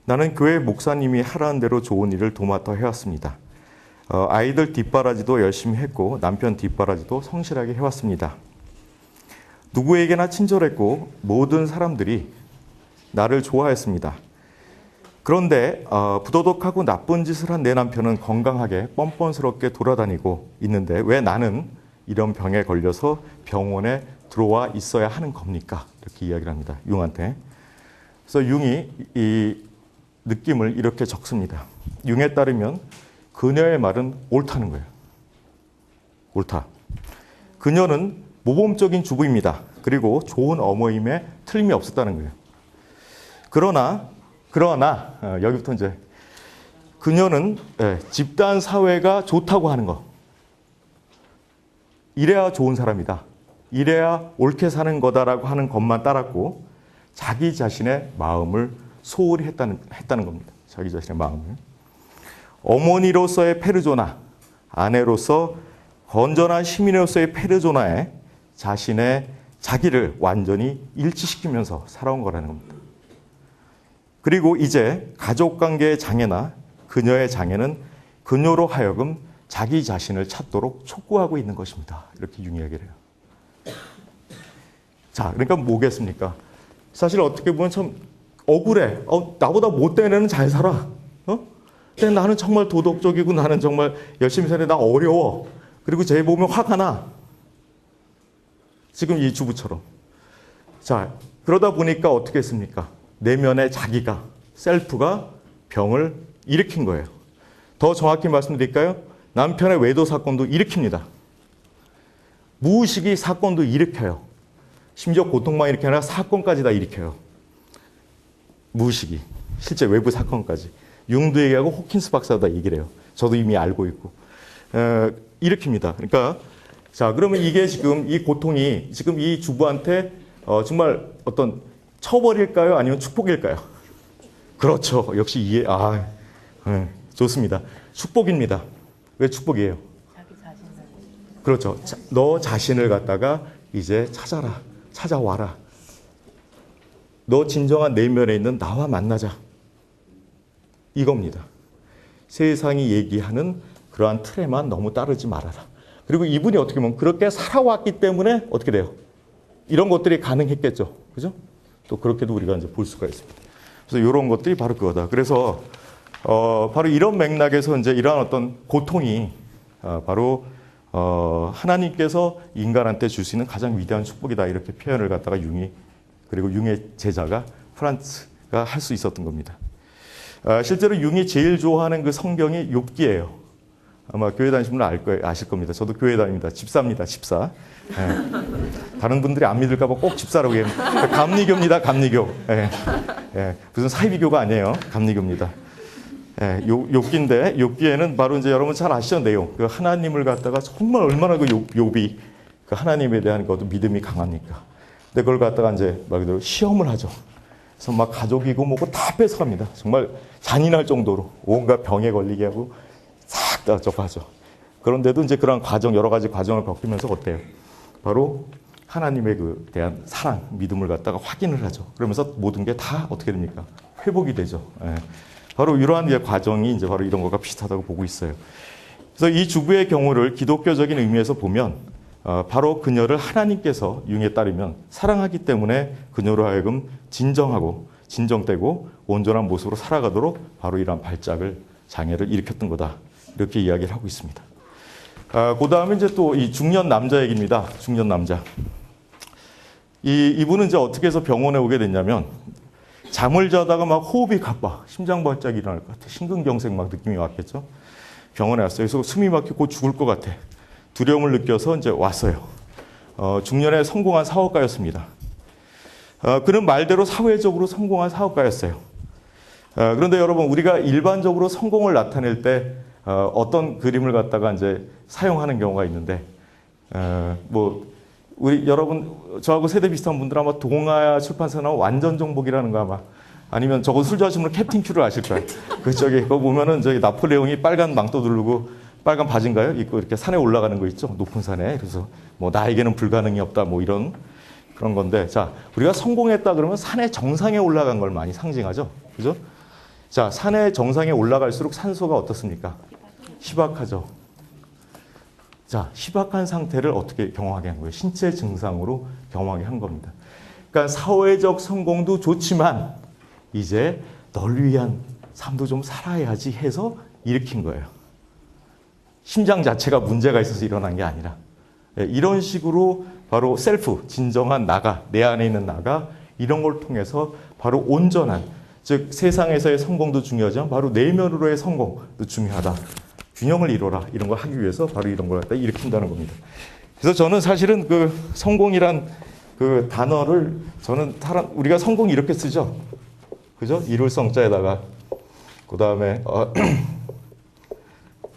나는 교회 목사님이 하라는 대로 좋은 일을 도맡아 해왔습니다. 아이들 뒷바라지도 열심히 했고 남편 뒷바라지도 성실하게 해왔습니다. 누구에게나 친절했고 모든 사람들이 나를 좋아했습니다. 그런데 부도덕하고 나쁜 짓을 한 내 남편은 건강하게 뻔뻔스럽게 돌아다니고 있는데 왜 나는 이런 병에 걸려서 병원에 들어와 있어야 하는 겁니까? 이렇게 이야기를 합니다. 융한테. 그래서 융이 이 느낌을 이렇게 적습니다. 융에 따르면 그녀의 말은 옳다는 거예요. 옳다. 그녀는 모범적인 주부입니다. 그리고 좋은 어머님에 틀림이 없었다는 거예요. 그러나 여기부터 이제 그녀는 집단 사회가 좋다고 하는 거. 이래야 좋은 사람이다. 이래야 옳게 사는 거다라고 하는 것만 따랐고 자기 자신의 마음을 소홀히 했다는 겁니다. 자기 자신의 마음을. 어머니로서의 페르조나, 아내로서 건전한 시민으로서의 페르조나에 자기를 완전히 일치시키면서 살아온 거라는 겁니다. 그리고 이제 가족관계의 장애나 그녀의 장애는 그녀로 하여금 자기 자신을 찾도록 촉구하고 있는 것입니다. 이렇게 융이 얘기를 해요. 자, 그러니까 뭐겠습니까? 사실 어떻게 보면 참 억울해. 나보다 못된 애는 잘 살아. 근데 나는 정말 도덕적이고 나는 정말 열심히 사는데 나 어려워. 그리고 쟤 보면 화가 나. 지금 이 주부처럼. 자, 그러다 보니까 어떻게 했습니까? 내면의 자기가, 셀프가 병을 일으킨 거예요. 더 정확히 말씀드릴까요? 남편의 외도 사건도 일으킵니다. 무의식이 사건도 일으켜요. 심지어 고통만 일으키는 게 아니라 사건까지 다 일으켜요. 무의식이. 실제 외부 사건까지. 융도 얘기하고 호킨스 박사도 다 얘기를 해요. 저도 이미 알고 있고. 일으킵니다. 그러니까, 자, 그러면 이게 지금 이 고통이 지금 이 주부한테 정말 어떤 처벌일까요? 아니면 축복일까요? 그렇죠. 역시 이해, 좋습니다. 축복입니다. 왜 축복이에요? 자기 자신을. 그렇죠. 너 자신을 갖다가 이제 찾아와라. 너 진정한 내면에 있는 나와 만나자. 이겁니다. 세상이 얘기하는 그러한 틀에만 너무 따르지 말아라. 그리고 이분이 어떻게 보면 그렇게 살아왔기 때문에 어떻게 돼요? 이런 것들이 가능했겠죠. 그죠? 또 그렇게도 우리가 이제 볼 수가 있습니다. 그래서 이런 것들이 바로 그거다. 그래서 바로 이런 맥락에서 이제 이러한 어떤 고통이 바로 하나님께서 인간한테 줄 수 있는 가장 위대한 축복이다. 이렇게 표현을 갖다가 융이 그리고 융의 제자가 프란츠가 할 수 있었던 겁니다. 실제로 융이 제일 좋아하는 그 성경이 욥기예요. 아마 교회 다니시는 분은 아실 겁니다. 저도 교회 다닙니다. 집사입니다. 집사. 예. 다른 분들이 안 믿을까 봐 꼭 집사라고 해요. 감리교입니다. 감리교. 예. 예. 무슨 사이비교가 아니에요. 감리교입니다. 예. 욥기인데 욥기에는 바로 이제 여러분 잘 아시죠? 내용. 그 하나님을 갖다가 정말 얼마나 그 욥이 그 하나님에 대한 것도 믿음이 강합니까? 근데 그걸 갖다가 이제 말 그대로 시험을 하죠. 그래서 막 가족이고 뭐고 다 뺏어갑니다. 정말 잔인할 정도로 온갖 병에 걸리게 하고 싹 다 저거 하죠. 그런데도 이제 그런 과정, 여러 가지 과정을 겪으면서 어때요? 바로 하나님의 그 대한 사랑, 믿음을 갖다가 확인을 하죠. 그러면서 모든 게 다 어떻게 됩니까? 회복이 되죠. 예. 바로 이러한 과정이 이제 바로 이런 것과 비슷하다고 보고 있어요. 그래서 이 주부의 경우를 기독교적인 의미에서 보면 바로 그녀를 하나님께서 융에 따르면 사랑하기 때문에 그녀로 하여금 진정하고 진정되고 온전한 모습으로 살아가도록 바로 이러한 발작을 장애를 일으켰던 거다. 이렇게 이야기를 하고 있습니다. 그 다음에 이제 또 이 중년 남자 얘기입니다. 중년 남자. 이분은 이제 어떻게 해서 병원에 오게 됐냐면 잠을 자다가 막 호흡이 가빠, 심장 발작이 일어날 것 같아. 심근경색 막 느낌이 왔겠죠. 병원에 왔어요. 그래서 숨이 막히고 죽을 것 같아. 두려움을 느껴서 이제 왔어요. 중년에 성공한 사업가였습니다. 그는 말대로 사회적으로 성공한 사업가였어요. 그런데 여러분, 우리가 일반적으로 성공을 나타낼 때 어떤 그림을 갖다가 이제 사용하는 경우가 있는데, 우리 여러분, 저하고 세대 비슷한 분들 아마 동아 출판사나 완전 정복이라는 거 아마, 아니면 저거 술 좋아하시면 캡틴 큐를 아실 거예요. 그거 보면은 저기 나폴레옹이 빨간 망토 두르고 빨간 바지인가요? 입고 이렇게 산에 올라가는 거 있죠. 높은 산에. 그래서 뭐 나에게는 불가능이 없다. 뭐 이런 그런 건데, 자, 우리가 성공했다 그러면 산의 정상에 올라간 걸 많이 상징하죠. 그죠? 자, 산의 정상에 올라갈수록 산소가 어떻습니까? 희박하죠. 자, 희박한 상태를 어떻게 경험하게 한 거예요? 신체 증상으로 경험하게 한 겁니다. 그러니까 사회적 성공도 좋지만 이제 널 위한 삶도 좀 살아야지 해서 일으킨 거예요. 심장 자체가 문제가 있어서 일어난 게 아니라 이런 식으로 바로 셀프, 진정한 나가, 내 안에 있는 나가 이런 걸 통해서 바로 온전한, 즉 세상에서의 성공도 중요하지만 바로 내면으로의 성공도 중요하다. 균형을 이뤄라. 이런 걸 하기 위해서 바로 이런 걸 갖다 일으킨다는 겁니다. 그래서 저는 사실은 그 성공이란 그 단어를 저는 우리가 성공 이렇게 쓰죠. 그죠? 이룰 성자에다가 그 다음에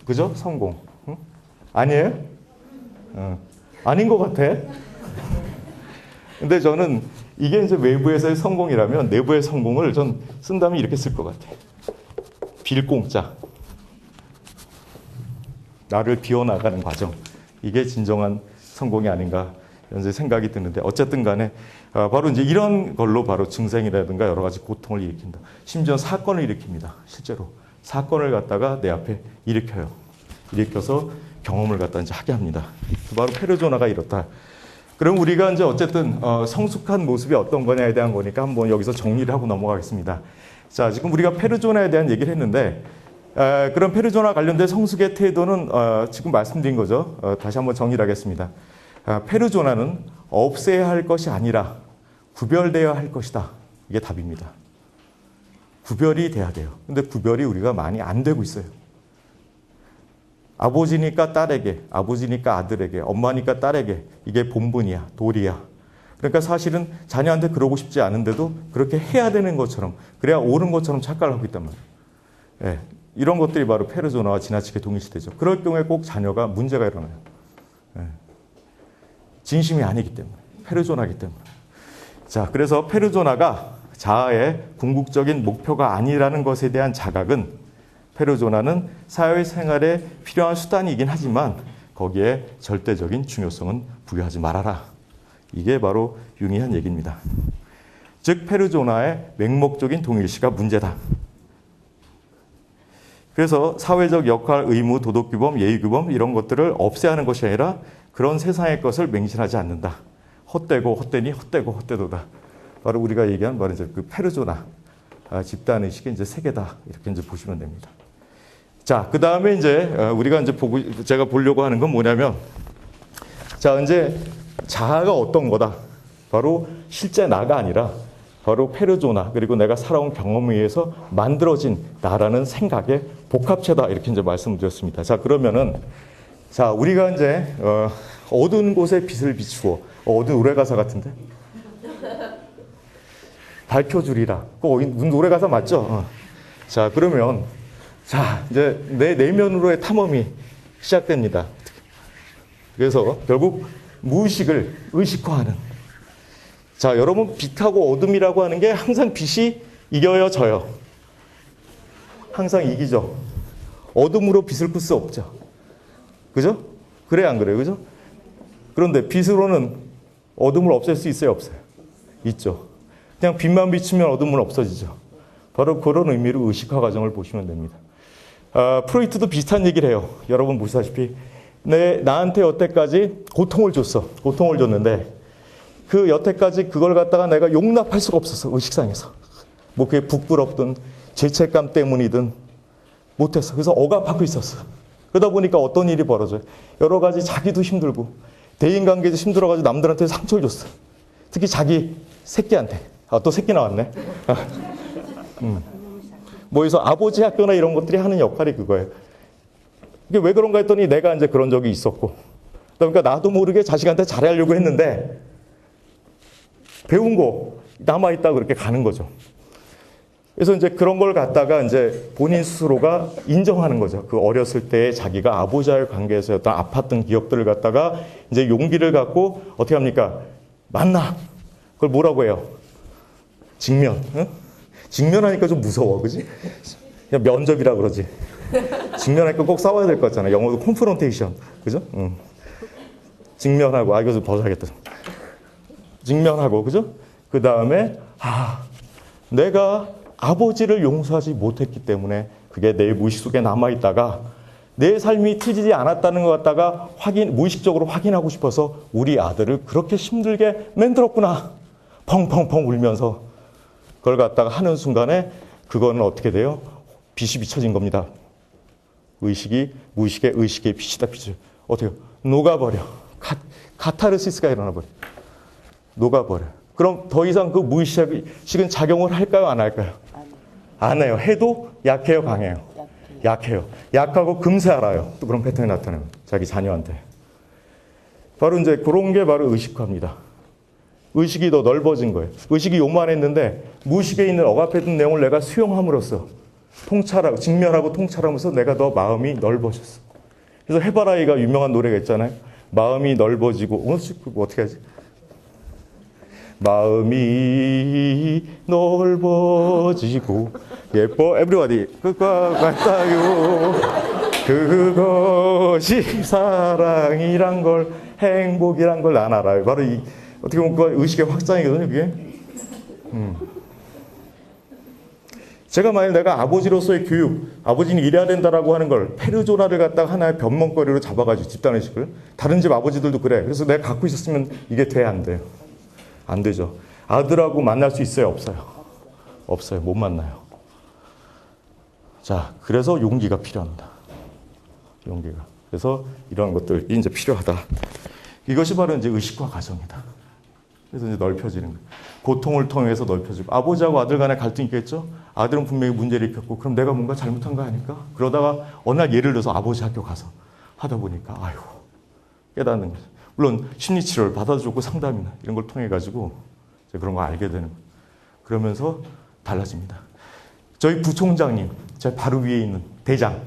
그죠? 성공. 응? 아니에요? 아닌 것 같아. 근데 저는 이게 이제 외부에서의 성공이라면 내부의 성공을 전 쓴다면 이렇게 쓸 것 같아. 빌공짜. 나를 비워나가는 과정. 이게 진정한 성공이 아닌가 이런 생각이 드는데 어쨌든 간에 바로 이제 이런 걸로 바로 증상이라든가 여러 가지 고통을 일으킨다. 심지어 사건을 일으킵니다. 실제로. 사건을 갖다가 내 앞에 일으켜요. 일으켜서 경험을 갖다 이제 하게 합니다. 바로 페르소나가 이렇다. 그럼 우리가 이제 어쨌든 성숙한 모습이 어떤 거냐에 대한 거니까 한번 여기서 정리를 하고 넘어가겠습니다. 자, 지금 우리가 페르소나에 대한 얘기를 했는데 그런 페르소나 관련된 성숙의 태도는 지금 말씀드린 거죠. 다시 한번 정리를 하겠습니다. 페르소나는 없애야 할 것이 아니라 구별되어야 할 것이다. 이게 답입니다. 구별이 돼야 돼요. 근데 구별이 우리가 많이 안 되고 있어요. 아버지니까 딸에게, 아버지니까 아들에게, 엄마니까 딸에게 이게 본분이야, 도리야. 그러니까 사실은 자녀한테 그러고 싶지 않은데도 그렇게 해야 되는 것처럼, 그래야 옳은 것처럼 착각을 하고 있단 말이에요. 예, 이런 것들이 바로 페르소나와 지나치게 동일시되죠. 그럴 경우에 꼭 자녀가 문제가 일어나요. 예, 진심이 아니기 때문에, 페르소나이기 때문에. 자, 그래서 페르소나가 자아의 궁극적인 목표가 아니라는 것에 대한 자각은 페르소나는 사회생활에 필요한 수단이긴 하지만 거기에 절대적인 중요성은 부여하지 말아라. 이게 바로 융이 한 얘기입니다. 즉 페르소나의 맹목적인 동일시가 문제다. 그래서 사회적 역할, 의무, 도덕규범, 예의규범 이런 것들을 없애야 하는 것이 아니라 그런 세상의 것을 맹신하지 않는다. 헛되고 헛되니 헛되고 헛되도다. 바로 우리가 얘기한 바로 이제 그 페르소나 집단의식의 이제 세계다. 이렇게 이제 보시면 됩니다. 자, 그 다음에 이제 우리가 이제 제가 보려고 하는 건 뭐냐면, 자, 이제 자아가 어떤 거다. 바로 실제 나가 아니라 바로 페르조나 그리고 내가 살아온 경험에 의해서 만들어진 나라는 생각의 복합체다 이렇게 이제 말씀드렸습니다. 자 그러면은 자 우리가 이제 어두운 곳에 빛을 비추어 어두운 노래 가사 같은데 밝혀주리라. 노래 가사 맞죠? 자 그러면 자 이제 내 내면으로의 탐험이 시작됩니다. 그래서 결국 무의식을 의식화하는. 자, 여러분 빛하고 어둠이라고 하는 게 항상 빛이 이겨요, 져요? 항상 이기죠. 어둠으로 빛을 끌 수 없죠. 그죠? 그래 안 그래요? 그죠? 그런데 빛으로는 어둠을 없앨 수 있어요, 없어요? 있죠. 그냥 빛만 비추면 어둠은 없어지죠. 바로 그런 의미로 의식화 과정을 보시면 됩니다. 프로이트도 비슷한 얘기를 해요. 여러분 보시다시피 나한테 여태까지 고통을 줬어. 고통을 줬는데 그 여태까지 그걸 갖다가 내가 용납할 수가 없었어. 의식상에서. 뭐 그게 부끄럽든 죄책감 때문이든 못했어. 그래서 억압하고 있었어. 그러다 보니까 어떤 일이 벌어져요. 여러 가지 자기도 힘들고 대인관계도 힘들어가지고 남들한테 상처를 줬어. 특히 자기 새끼한테. 또 새끼 나왔네. 뭐 그래서 아버지 학교나 이런 것들이 하는 역할이 그거예요. 이게 왜 그런가 했더니 내가 이제 그런 적이 있었고 그러니까 나도 모르게 자식한테 잘하려고 했는데 배운 거 남아있다 그렇게 가는 거죠. 그래서 이제 그런 걸 갖다가 이제 본인 스스로가 인정하는 거죠. 그 어렸을 때 자기가 아버지와의 관계에서 어떤 아팠던 기억들을 갖다가 이제 용기를 갖고 어떻게 합니까? 만나. 그걸 뭐라고 해요? 직면. 응? 직면하니까 좀 무서워. 그지? 그냥 면접이라 그러지. 직면하니까 꼭 싸워야 될 것 같잖아. 영어도 콘프런테이션. 그죠? 응. 직면하고, 이거 좀 벗어야겠다. 직면하고, 그죠? 그 다음에, 내가 아버지를 용서하지 못했기 때문에 그게 내 무의식 속에 남아있다가 내 삶이 틀리지 않았다는 것 갖다가 무의식적으로 확인하고 싶어서 우리 아들을 그렇게 힘들게 만들었구나. 펑펑펑 울면서 그걸 갖다가 하는 순간에 그거는 어떻게 돼요? 빛이 비춰진 겁니다. 의식이 무의식의 빛이다 빛을 어떻게 녹아버려. 카타르시스가 일어나버려. 녹아버려. 그럼 더 이상 그 무의식은 작용을 할까요? 안 할까요? 안 해요. 해도 약해요? 강해요? 약해요. 약하고 금세 알아요. 또 그런 패턴이 나타나요. 자기 자녀한테. 바로 이제 그런 게 바로 의식화입니다. 의식이 더 넓어진 거예요. 의식이 요만했는데 무의식에 있는 억압했던 내용을 내가 수용함으로써 통찰하고 직면하고 통찰하면서 내가 더 마음이 넓어졌어. 그래서 해바라기가 유명한 노래가 있잖아요. 마음이 넓어지고 어떻게 하지? 마음이 넓어지고 예뻐 everybody 그과 같아요. 그것이 사랑이란 걸 행복이란 걸 난 알아요. 바로 이 어떻게 보면 그 의식의 확장이거든요. 그게. 제가 만약 내가 아버지로서의 교육, 아버지는 이래야 된다라고 하는 걸 페르조나를 갖다가 하나의 변명거리로 잡아가지고 집단의식을 다른 집 아버지들도 그래. 그래서 내가 갖고 있었으면 이게 돼? 안 돼요? 안 되죠. 아들하고 만날 수 있어요? 없어요? 없어요. 못 만나요. 자, 그래서 용기가 필요합니다. 용기가. 그래서 이런 것들이 이제 필요하다. 이것이 바로 이제 의식화 과정이다. 그래서 이제 넓혀지는 거예요. 고통을 통해서 넓혀지고 아버지하고 아들 간의 갈등이 있겠죠? 아들은 분명히 문제를 일으켰고 그럼 내가 뭔가 잘못한 거 아닐까? 그러다가 어느 날 예를 들어서 아버지 학교 가서 하다 보니까 아이고 깨닫는 거죠. 물론 심리치료를 받아주고 상담이나 이런 걸 통해 가지고 그런 거 알게 되는 거예요. 그러면서 달라집니다. 저희 부총장님, 제 바로 위에 있는 대장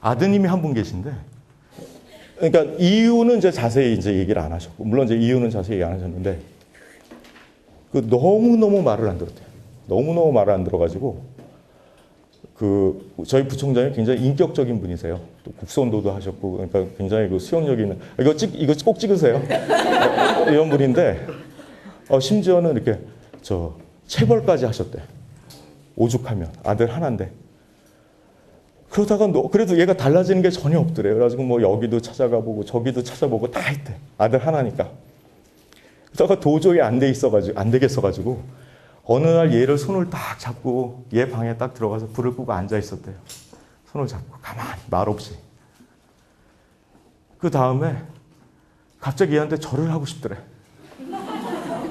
아드님이 한 분 계신데, 그러니까 이유는 이제 자세히 이제 얘기를 안 하셨고, 물론 이제 이유는 자세히 얘기 안 하셨는데, 그 너무너무 말을 안 들었대요. 너무너무 말을 안 들어가지고, 저희 부총장이 굉장히 인격적인 분이세요. 또 국선도도 하셨고, 그러니까 굉장히 그 수용력이 있는, 이거 꼭 찍으세요. 이런 분인데, 심지어는 이렇게, 체벌까지 하셨대. 오죽하면. 아들 하나인데. 그러다가 그래도 얘가 달라지는 게 전혀 없더래요. 그래가지고 뭐 여기도 찾아가보고 저기도 찾아보고 다 했대. 아들 하나니까. 그러다가 도저히 안 되겠어가지고 어느 날 얘를 손을 딱 잡고 얘 방에 딱 들어가서 불을 끄고 앉아 있었대요. 손을 잡고 가만히 말 없이. 그 다음에 갑자기 얘한테 절을 하고 싶더래.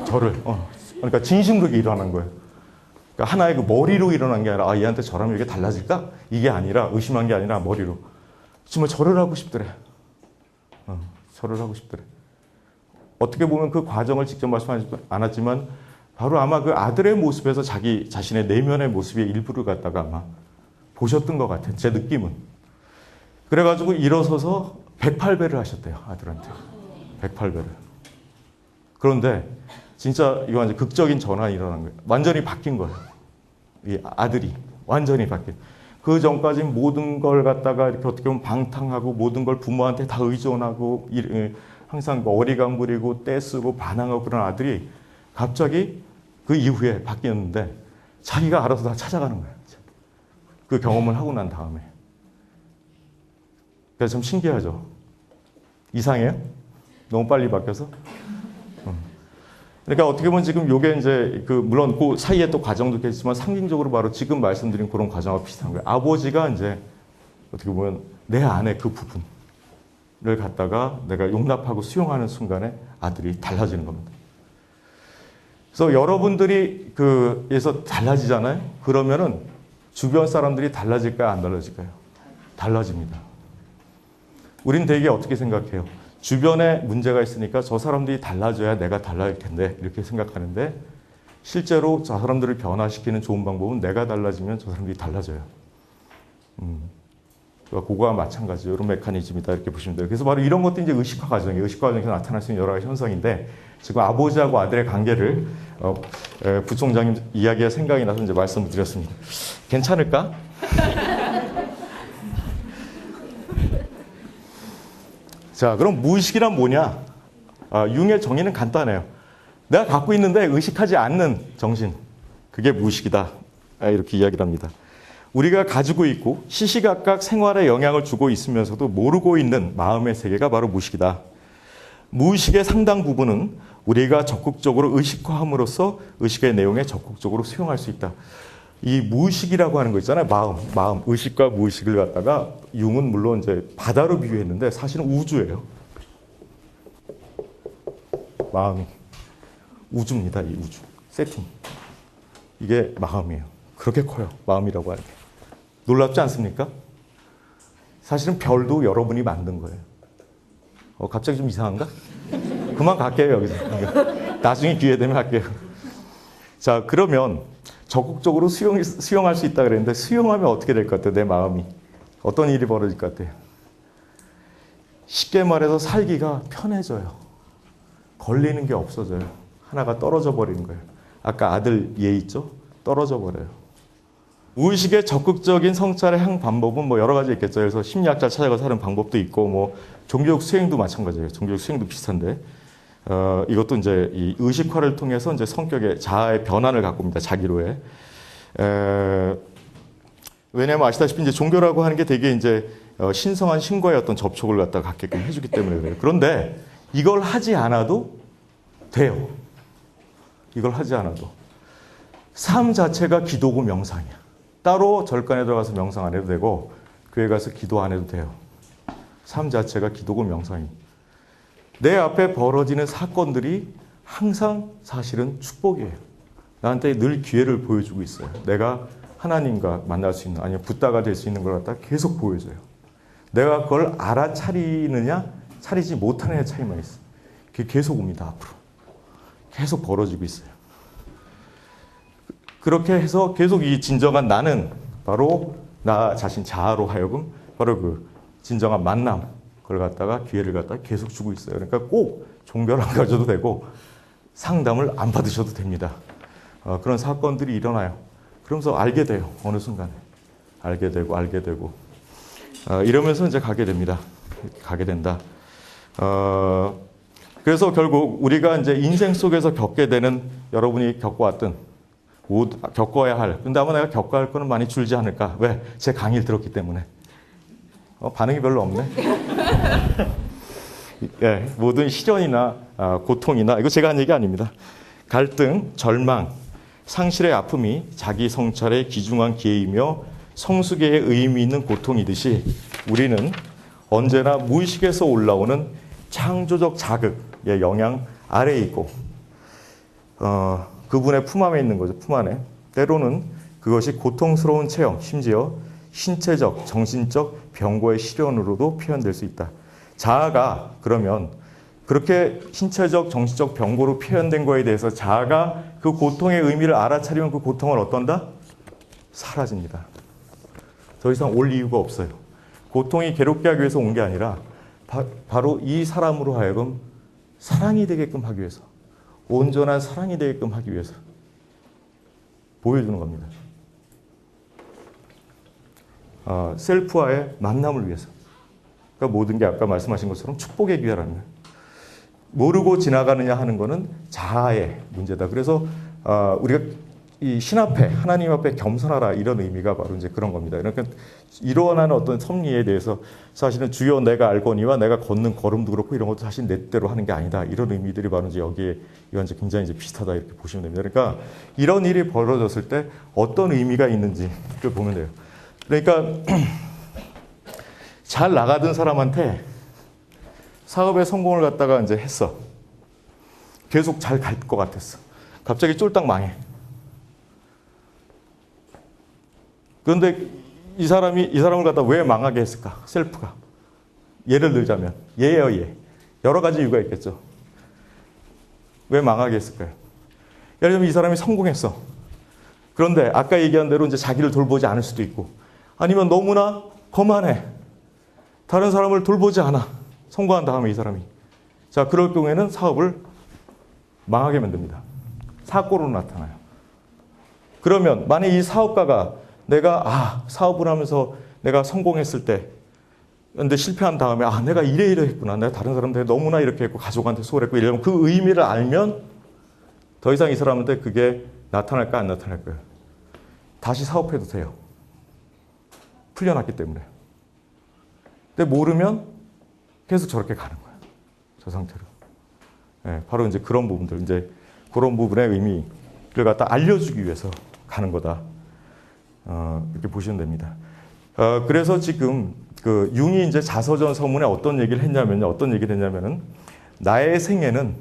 절을. 그러니까 진심으로 일어나는 거예요. 그러니까 하나의 그 머리로 일어난 게 아니라 얘한테 절하면 이게 달라질까? 이게 아니라 의심한 게 아니라 머리로. 정말 절을 하고 싶더래. 절을 하고 싶더래. 어떻게 보면 그 과정을 직접 말씀하지 않았지만 바로 아마 그 아들의 모습에서 자기 자신의 내면의 모습의 일부를 갖다가 아마 보셨던 것 같아요. 제 느낌은. 그래가지고 일어서서 108배를 하셨대요. 아들한테. 108배를. 그런데 진짜 이거 완전 극적인 전환이 일어난 거예요. 완전히 바뀐 거예요. 이 아들이 완전히 바뀐. 그 전까지는 모든 걸 갖다가 이렇게 어떻게 보면 방탕하고 모든 걸 부모한테 다 의존하고 항상 어리광 부리고 떼쓰고 반항하고 그런 아들이 갑자기 그 이후에 바뀌었는데 자기가 알아서 다 찾아가는 거예요. 그 경험을 하고 난 다음에. 그래서 좀 신기하죠. 이상해요? 너무 빨리 바뀌어서? 그러니까 어떻게 보면 지금 요게 이제 물론 그 사이에 또 과정도 있겠지만 상징적으로 바로 지금 말씀드린 그런 과정과 비슷한 거예요. 아버지가 이제 어떻게 보면 내 안에 그 부분을 갖다가 내가 용납하고 수용하는 순간에 아들이 달라지는 겁니다. 그래서 여러분들이 그에서 달라지잖아요. 그러면은 주변 사람들이 달라질까요? 안 달라질까요? 달라집니다. 우린 되게 어떻게 생각해요? 주변에 문제가 있으니까 저 사람들이 달라져야 내가 달라질 텐데 이렇게 생각하는데 실제로 저 사람들을 변화시키는 좋은 방법은 내가 달라지면 저 사람들이 달라져요. 그거와 마찬가지로 이런 메커니즘이다 이렇게 보시면 돼요. 그래서 바로 이런 것도 이제 의식화 과정이에요. 의식화 과정에서 나타날 수 있는 여러 가지 현상인데 지금 아버지하고 아들의 관계를 부총장님 이야기가 생각이 나서 이제 말씀을 드렸습니다. 괜찮을까? 자, 그럼 무의식이란 뭐냐? 융의 정의는 간단해요. 내가 갖고 있는데 의식하지 않는 정신. 그게 무의식이다. 이렇게 이야기를 합니다. 우리가 가지고 있고 시시각각 생활에 영향을 주고 있으면서도 모르고 있는 마음의 세계가 바로 무의식이다. 무의식의 상당 부분은 우리가 적극적으로 의식화함으로써 의식의 내용에 적극적으로 수용할 수 있다. 이 무의식이라고 하는 거 있잖아요. 마음, 의식과 무의식을 갖다가 융은 물론 이제 바다로 비유했는데 사실은 우주예요. 마음이 우주입니다. 이 우주 세팅. 이게 마음이에요. 그렇게 커요. 마음이라고 하는 게. 놀랍지 않습니까? 사실은 별도 여러분이 만든 거예요. 갑자기 좀 이상한가? 그만 갈게요, 여기서. 나중에 기회 되면 할게요. 자, 그러면 적극적으로 수용할 수 있다 그랬는데 수용하면 어떻게 될 것 같아요? 내 마음이. 어떤 일이 벌어질 것 같아요? 쉽게 말해서 살기가 편해져요. 걸리는 게 없어져요. 하나가 떨어져 버리는 거예요. 아까 아들 예 있죠? 떨어져 버려요. 무의식의 적극적인 성찰의 한 방법은 뭐 여러 가지 있겠죠. 그래서 심리학자 찾아가서 하는 방법도 있고 뭐 종교적 수행도 마찬가지예요. 종교적 수행도 비슷한데 이것도 이제 이 의식화를 통해서 이제 성격의 자아의 변환을 갖고 옵니다. 자기로의. 왜냐하면 아시다시피 이제 종교라고 하는 게 되게 이제 신성한 신과의 어떤 접촉을 갖다가 갖게끔 해주기 때문에 그래요. 그런데 이걸 하지 않아도 돼요. 이걸 하지 않아도. 삶 자체가 기도고 명상이야. 따로 절간에 들어가서 명상 안 해도 되고 교회 가서 기도 안 해도 돼요. 삶 자체가 기도고 명상입니다. 내 앞에 벌어지는 사건들이 항상 사실은 축복이에요. 나한테 늘 기회를 보여주고 있어요. 내가 하나님과 만날 수 있는, 아니면 붓다가 될 수 있는 걸 갖다 계속 보여줘요. 내가 그걸 알아차리느냐, 차리지 못하느냐 차이만 있어요. 그게 계속 옵니다, 앞으로. 계속 벌어지고 있어요. 그렇게 해서 계속 이 진정한 나는 바로 나 자신 자아로 하여금 바로 그 진정한 만남, 그걸 갖다가 기회를 갖다가 계속 주고 있어요. 그러니까 꼭 종교를 안 가져도 되고 상담을 안 받으셔도 됩니다. 그런 사건들이 일어나요. 그러면서 알게 돼요. 어느 순간에. 알게 되고. 이러면서 이제 가게 됩니다. 가게 된다. 그래서 결국 우리가 이제 인생 속에서 겪게 되는 여러분이 겪어왔던 겪어야 할. 근데 아마 내가 겪어야 할 거는 많이 줄지 않을까. 왜? 제 강의를 들었기 때문에. 반응이 별로 없네. 예, 모든 시련이나 고통이나 이거 제가 한 얘기 아닙니다. 갈등, 절망, 상실의 아픔이 자기 성찰의 귀중한 기회이며 성숙의 의미 있는 고통이듯이 우리는 언제나 무의식에서 올라오는 창조적 자극의 영향 아래에 있고 그분의 품 안에 있는 거죠. 품 안에. 때로는 그것이 고통스러운 체험, 심지어 신체적, 정신적 병고의 실현으로도 표현될 수 있다. 자아가 그러면 그렇게 신체적, 정신적 병고로 표현된 거에 대해서 자아가 그 고통의 의미를 알아차리면 그 고통은 어떤다? 사라집니다. 더 이상 올 이유가 없어요. 고통이 괴롭게 하기 위해서 온 게 아니라 바로 이 사람으로 하여금 사랑이 되게끔 하기 위해서, 온전한 사랑이 되게끔 하기 위해서 보여주는 겁니다. 셀프와의 만남을 위해서. 그러니까 모든 게 아까 말씀하신 것처럼 축복의 기회라는 거예요. 모르고 지나가느냐 하는 것은 자아의 문제다. 그래서 우리가 이 신 앞에, 하나님 앞에 겸손하라, 이런 의미가 바로 이제 그런 겁니다. 그러니까 일어나는 어떤 섭리에 대해서 사실은 주여 내가 알거니와 내가 걷는 걸음도 그렇고 이런 것도 사실 내 뜻대로 하는 게 아니다. 이런 의미들이 바로 이제 여기에 이건 이제 굉장히 이제 비슷하다 이렇게 보시면 됩니다. 그러니까 이런 일이 벌어졌을 때 어떤 의미가 있는지를 보면 돼요. 그러니까 잘 나가던 사람한테 사업에 성공을 갖다가 이제 했어. 계속 잘 갈 것 같았어. 갑자기 쫄딱 망해. 그런데 이 사람을 갖다 왜 망하게 했을까? 셀프가. 예를 들자면, 예예요, 예. 여러 가지 이유가 있겠죠. 왜 망하게 했을까요? 예를 들면 이 사람이 성공했어. 그런데 아까 얘기한 대로 이제 자기를 돌보지 않을 수도 있고, 아니면 너무나 거만해. 다른 사람을 돌보지 않아. 성공한 다음에 이 사람이. 자, 그럴 경우에는 사업을 망하게 만듭니다. 사고로 나타나요. 그러면 만약 이 사업가가 내가 사업을 하면서 내가 성공했을 때, 근데 실패한 다음에 내가 이래 했구나. 내가 다른 사람한테 너무나 이렇게 했고 가족한테 소홀했고 이러면 그 의미를 알면 더 이상 이 사람한테 그게 나타날까 안 나타날까요? 다시 사업해도 돼요. 풀려났기 때문에. 근데 모르면 계속 저렇게 가는 거예요. 저 상태로. 네, 바로 이제 그런 부분들, 이제 그런 부분의 의미를 갖다 알려주기 위해서 가는 거다. 이렇게 보시면 됩니다. 그래서 지금 그 융이 이제 자서전 서문에 어떤 얘기를 했냐면은 나의 생애는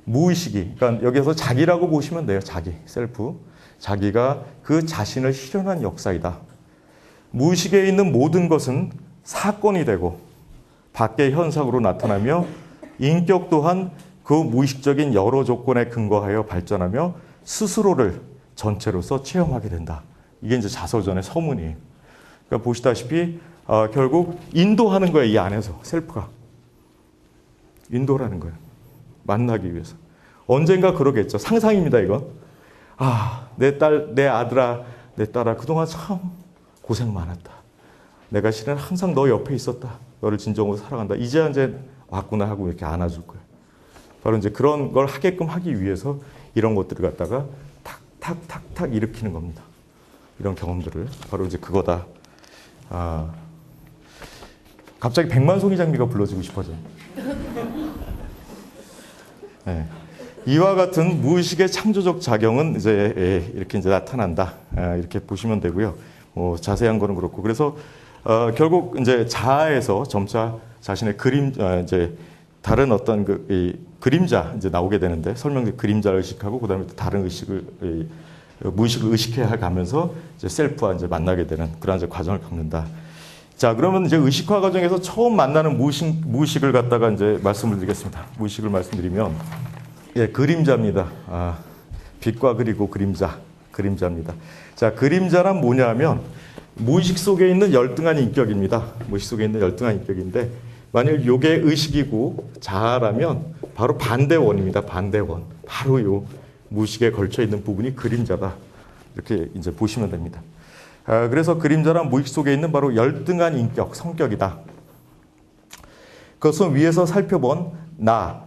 무의식이, 그러니까 여기서 자기라고 보시면 돼요. 자기, 셀프. 자기가 그 자신을 실현한 역사이다. 무의식에 있는 모든 것은 사건이 되고 밖의 현상으로 나타나며 인격 또한 그 무의식적인 여러 조건에 근거하여 발전하며 스스로를 전체로서 체험하게 된다. 이게 이제 자서전의 서문이에요. 그러니까 보시다시피 결국 인도하는 거예요. 이 안에서 셀프가. 인도라는 거예요. 만나기 위해서. 언젠가 그러겠죠. 상상입니다, 이건. 내 딸, 내 아들아, 내 딸아, 그동안 참 고생 많았다. 내가 실은 항상 너 옆에 있었다. 너를 진정으로 사랑한다. 이제 왔구나 하고 이렇게 안아줄 거예요. 바로 이제 그런 걸 하게끔 하기 위해서 이런 것들을 갖다가 탁탁탁탁 일으키는 겁니다. 이런 경험들을. 바로 이제 그거다. 갑자기 백만송이 장미가 불러지고 싶어져요. 네. 이와 같은 무의식의 창조적 작용은 이제 이렇게 이제 나타난다. 이렇게 보시면 되고요. 자세한 거는 그렇고. 그래서 결국 이제 자아에서 점차 자신의 이제 다른 어떤 그림자 이제 나오게 되는데, 설명된 그림자를 의식하고 그다음에 또 다른 무의식을 의식해 가면서 이제 셀프와 이제 만나게 되는 그런 이제 과정을 겪는다. 자, 그러면 이제 의식화 과정에서 처음 만나는 무의식을 갖다가 이제 말씀을 드리겠습니다. 무의식을 말씀드리면, 그림자입니다. 빛과 그리고 그림자입니다. 자, 그림자란 뭐냐면 무의식 속에 있는 열등한 인격입니다. 무의식 속에 있는 열등한 인격인데, 만일 요게 의식이고 자아라면 바로 반대원입니다. 반대원. 바로 요 무의식에 걸쳐 있는 부분이 그림자다. 이렇게 이제 보시면 됩니다. 그래서 그림자란 무의식 속에 있는 바로 열등한 인격, 성격이다. 그것은 위에서 살펴본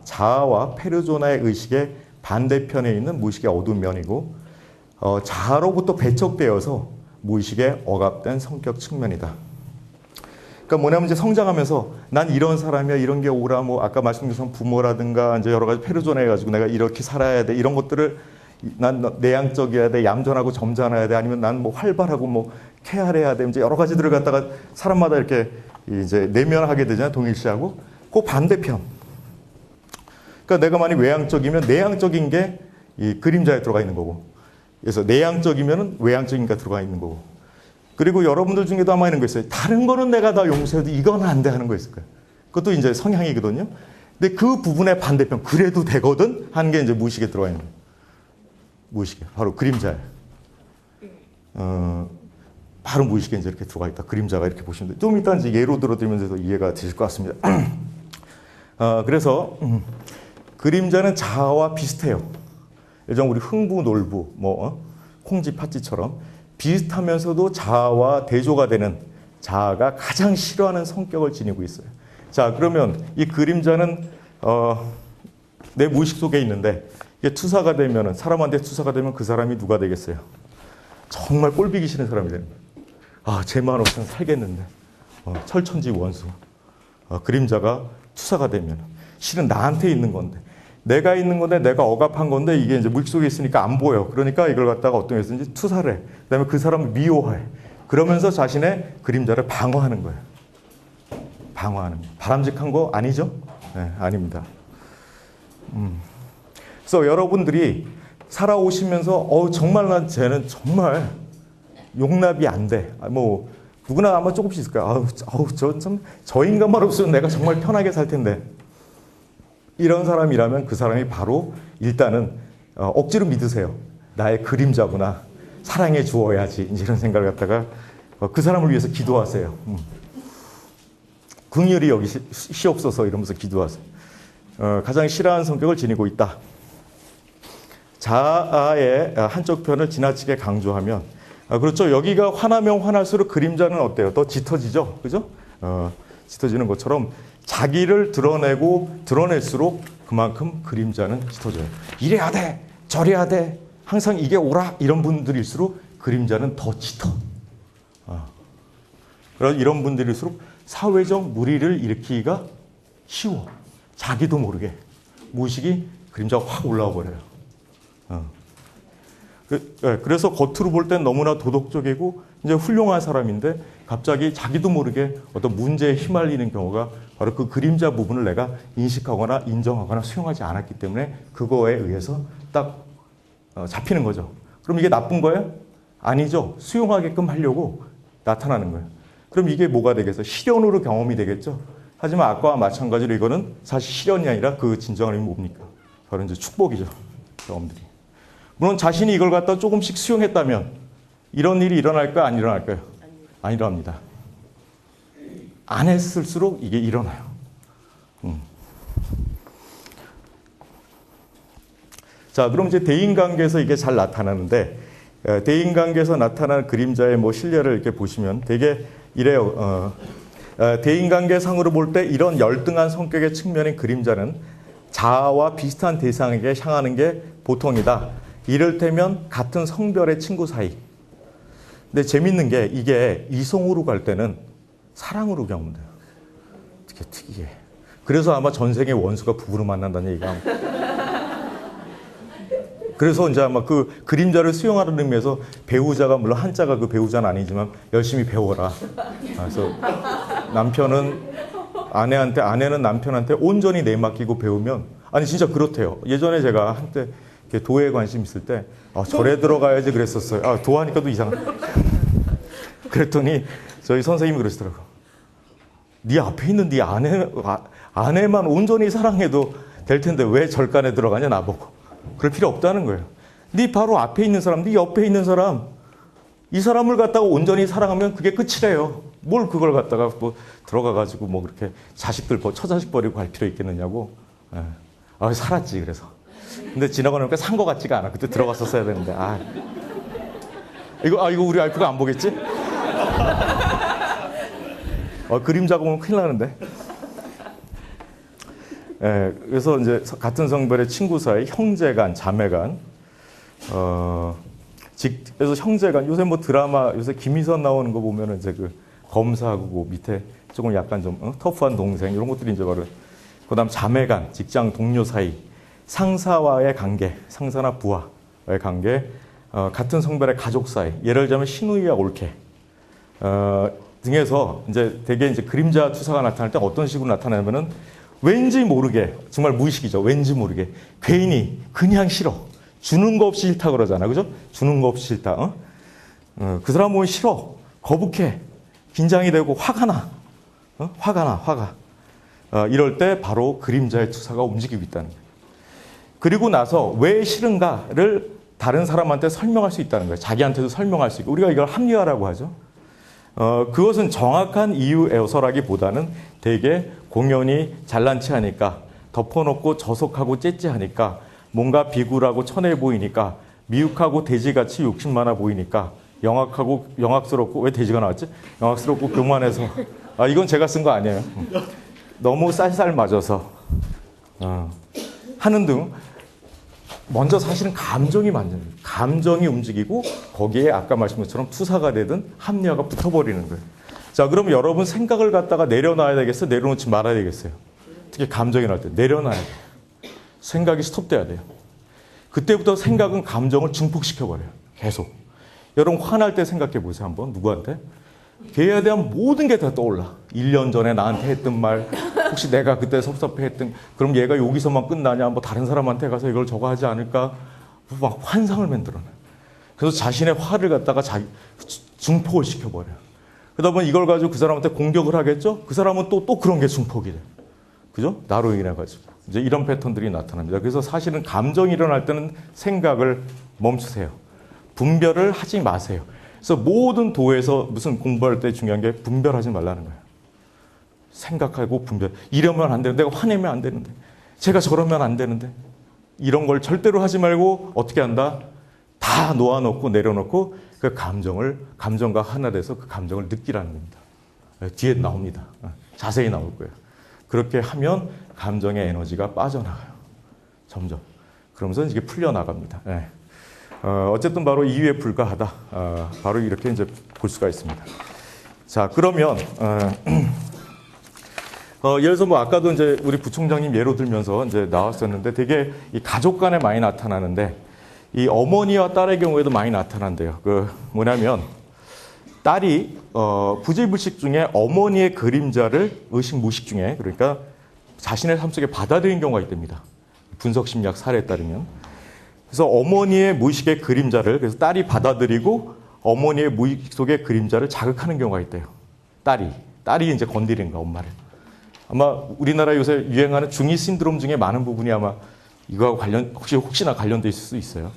자아와 페르소나의 의식의 반대편에 있는 무의식의 어두운 면이고, 자아로부터 배척되어서 무의식에 억압된 성격 측면이다. 그러니까 뭐냐면 이제 성장하면서 난 이런 사람이야, 이런 게 오라, 아까 말씀드린 것처럼 부모라든가 이제 여러 가지 페르소나 해가지고 내가 이렇게 살아야 돼, 이런 것들을 난 내향적이어야 돼, 얌전하고 점잖아야 돼, 아니면 난 활발하고 쾌활해야 돼, 이제 여러 가지들을 갖다가 사람마다 이렇게 이제 내면하게 되잖아요, 동일시하고. 그 반대편. 그러니까 내가 만약 외향적이면 내향적인 게 이 그림자에 들어가 있는 거고. 그래서 내향적이면은 외향적인가 들어가 있는 거고. 그리고 여러분들 중에도 아마 있는 거 있어요. 다른 거는 내가 다 용서해도 이건 안 돼 하는 거 있을 거예요. 그것도 이제 성향이거든요. 근데 그 부분의 반대편, 그래도 되거든 하는 게 이제 무의식에 들어가 있는 거예요. 무의식에. 바로 그림자예요. 바로 무의식에 이제 이렇게 들어가 있다. 그림자가 이렇게 보시면 돼요. 좀 이따 이제 예로 들어드리면서 이해가 되실 것 같습니다. 그래서 그림자는 자아와 비슷해요. 예전 우리 흥부, 놀부, 콩쥐, 팥쥐처럼 비슷하면서도 자아와 대조가 되는 자아가 가장 싫어하는 성격을 지니고 있어요. 자, 그러면 이 그림자는 내 무의식 속에 있는데 이게 투사가 되면은 사람한테 투사가 되면 그 사람이 누가 되겠어요? 정말 꼴보기 싫은 사람이 되는 거예요. 아, 쟤만 없으면 살겠는데. 철천지 원수. 그림자가 투사가 되면 실은 나한테 있는 건데 내가 있는 건데 내가 억압한 건데 이게 이제 무의식 속에 있으니까 안 보여. 그러니까 이걸 갖다가 어떤 게 있는지 투사를 해. 그다음에 그 사람을 미워해. 그러면서 자신의 그림자를 방어하는 거예요. 방어하는 거. 바람직한 거 아니죠? 네, 아닙니다. 그래서 여러분들이 살아오시면서 정말 난 쟤는 정말 용납이 안 돼. 누구나 아마 조금씩 있을 거야. 저 인간만 없으면 내가 정말 편하게 살 텐데. 이런 사람이라면 그 사람이 바로 일단은 억지로 믿으세요. 나의 그림자구나. 사랑해 주어야지. 이런 생각을 갖다가 그 사람을 위해서 기도하세요. 긍휼히 여기 시옵소서 이러면서 기도하세요. 가장 싫어하는 성격을 지니고 있다. 자아의 한쪽 편을 지나치게 강조하면 그렇죠. 여기가 화나면 화날수록 그림자는 어때요? 더 짙어지죠. 그죠? 짙어지는 것처럼 자기를 드러낼수록 그만큼 그림자는 짙어져요. 이래야 돼, 저래야 돼, 항상 이게 오라 이런 분들일수록 그림자는 더 짙어. 그래서 이런 분들일수록 사회적 무리를 일으키기가 쉬워. 자기도 모르게 무의식이 그림자가 확 올라와 버려요. 그래서 겉으로 볼 땐 너무나 도덕적이고 이제 훌륭한 사람인데 갑자기 자기도 모르게 어떤 문제에 휘말리는 경우가 바로 그 그림자 부분을 내가 인식하거나 인정하거나 수용하지 않았기 때문에 그거에 의해서 딱 잡히는 거죠. 그럼 이게 나쁜 거예요? 아니죠. 수용하게끔 하려고 나타나는 거예요. 그럼 이게 뭐가 되겠어요? 실현으로 경험이 되겠죠. 하지만 아까와 마찬가지로 이거는 사실 실현이 아니라 그 진정한 의미는 뭡니까? 바로 이제 축복이죠. 경험들이. 물론 자신이 이걸 갖다 조금씩 수용했다면 이런 일이 일어날까요? 안 일어날까요? 안 일어납니다. 안 했을수록 이게 일어나요. 자, 그럼 이제 대인관계에서 이게 잘 나타나는데 대인관계에서 나타나는 그림자의 신뢰를 이렇게 보시면 되게 이래요. 대인관계상으로 볼 때 이런 열등한 성격의 측면인 그림자는 자아와 비슷한 대상에게 향하는 게 보통이다. 이를테면 같은 성별의 친구 사이. 근데 재밌는 게 이게 이성으로 갈 때는 사랑으로 경험돼요. 되게 특이해. 그래서 아마 전생에 원수가 부부로 만난다는 얘기가. 그래서 이제 아마 그 그림자를 수용하는 의미에서 배우자가 물론 한자가 그 배우자는 아니지만 열심히 배워라. 그래서 남편은 아내한테, 아내는 남편한테 온전히 내맡기고 배우면 아니 진짜 그렇대요. 예전에 제가 한때 도에 관심 있을 때 절에 들어가야지 그랬었어요. 도하니까 또 이상해. 그랬더니 저희 선생님이 그러시더라고요. 네 앞에 있는 네 아내만 온전히 사랑해도 될 텐데 왜 절간에 들어가냐 나보고. 그럴 필요 없다는 거예요. 네 바로 앞에 있는 사람, 네 옆에 있는 사람, 이 사람을 갖다가 온전히 사랑하면 그게 끝이래요. 뭘 그걸 갖다가 들어가가지고 그렇게 자식들 처자식 버리고 갈 필요 있겠느냐고. 살았지 그래서. 근데 지나가니까 산 거 같지가 않아. 그때 들어갔었어야 되는데. 이거 우리 와이프가 안 보겠지? 그림자 보면 큰일 나는데. 그래서 이제 같은 성별의 친구 사이, 형제간, 자매간, 그래서 형제간, 요새 드라마, 요새 김희선 나오는 거 보면은 이제 그 검사하고 밑에 조금 약간 좀 터프한 동생, 이런 것들이 이제 바로, 그 다음 자매간, 직장 동료 사이, 상사와의 관계, 상사나 부하와의 관계, 같은 성별의 가족 사이, 예를 들자면 신우이와 올케, 등에서 이제 되게 이제 그림자 투사가 나타날 때 어떤 식으로 나타나냐면은 왠지 모르게, 정말 무의식이죠. 왠지 모르게. 괜히, 그냥 싫어. 주는 거 없이 싫다 그러잖아. 그죠? 주는 거 없이 싫다. 그 사람 보면 싫어. 거북해. 긴장이 되고 화가 나. 화가 나, 화가. 이럴 때 바로 그림자의 투사가 움직이고 있다는 거예요. 그리고 나서 왜 싫은가를 다른 사람한테 설명할 수 있다는 거예요. 자기한테도 설명할 수 있고. 우리가 이걸 합리화라고 하죠. 그것은 정확한 이유에서라기보다는 되게 공연이 잘난 체 하니까, 덮어놓고 저속하고 째째하니까, 뭔가 비굴하고 천해 보이니까, 미혹하고 돼지같이 욕심 많아 보이니까, 영악스럽고, 왜 돼지가 나왔지? 영악스럽고 교만해서. 이건 제가 쓴 거 아니에요. 너무 쌀쌀 맞아서. 하는 등, 먼저 사실은 감정이 움직이고, 거기에 아까 말씀드린 것처럼 투사가 되든 합리화가 붙어버리는 거예요. 자, 그럼 여러분 생각을 갖다가 내려놔야 되겠어요? 내려놓지 말아야 되겠어요? 특히 감정이 날 때 내려놔야 돼요. 생각이 스톱돼야 돼요. 그때부터 생각은 감정을 증폭시켜버려요. 계속. 여러분 화날 때 생각해 보세요. 한번 누구한테? 걔에 대한 모든 게 다 떠올라. 1년 전에 나한테 했던 말, 혹시 내가 그때 섭섭해했던, 그럼 얘가 여기서만 끝나냐? 뭐 다른 사람한테 가서 이걸 저거 하지 않을까? 막 환상을 만들어내. 그래서 자신의 화를 갖다가 증폭을 시켜버려요. 그러다 보면 이걸 가지고 그 사람한테 공격을 하겠죠? 그 사람은 또 그런 게 증폭이 돼요. 그죠? 나로 인해가지고. 이제 이런 패턴들이 나타납니다. 그래서 사실은 감정이 일어날 때는 생각을 멈추세요. 분별을 하지 마세요. 그래서 모든 도에서 무슨 공부할 때 중요한 게 분별하지 말라는 거예요. 생각하고 분별. 이러면 안 되는데, 내가 화내면 안 되는데, 제가 저러면 안 되는데, 이런 걸 절대로 하지 말고 어떻게 한다? 다 놓아놓고 내려놓고 그 감정과 하나 돼서 그 감정을 느끼라는 겁니다. 뒤에 나옵니다. 자세히 나올 거예요. 그렇게 하면 감정의 에너지가 빠져나가요. 점점. 그러면서 이게 풀려나갑니다. 네. 어쨌든 바로 이유에 불과하다. 바로 이렇게 이제 볼 수가 있습니다. 자, 그러면, 예를 들어서 뭐 아까도 이제 우리 부총장님 예로 들면서 이제 나왔었는데 되게 이 가족 간에 많이 나타나는데 이 어머니와 딸의 경우에도 많이 나타난대요. 뭐냐면 딸이, 부지불식 중에 어머니의 그림자를 의식 무의식 중에 그러니까 자신의 삶 속에 받아들인 경우가 있답니다. 분석심리학 사례에 따르면. 그래서 어머니의 무의식의 그림자를 그래서 딸이 받아들이고 어머니의 무의식 속의 그림자를 자극하는 경우가 있대요. 딸이 이제 건드리는 거야, 엄마를. 아마 우리나라 요새 유행하는 중이 신드롬 중에 많은 부분이 아마 이거하고 혹시나 관련돼 있을 수 있어요.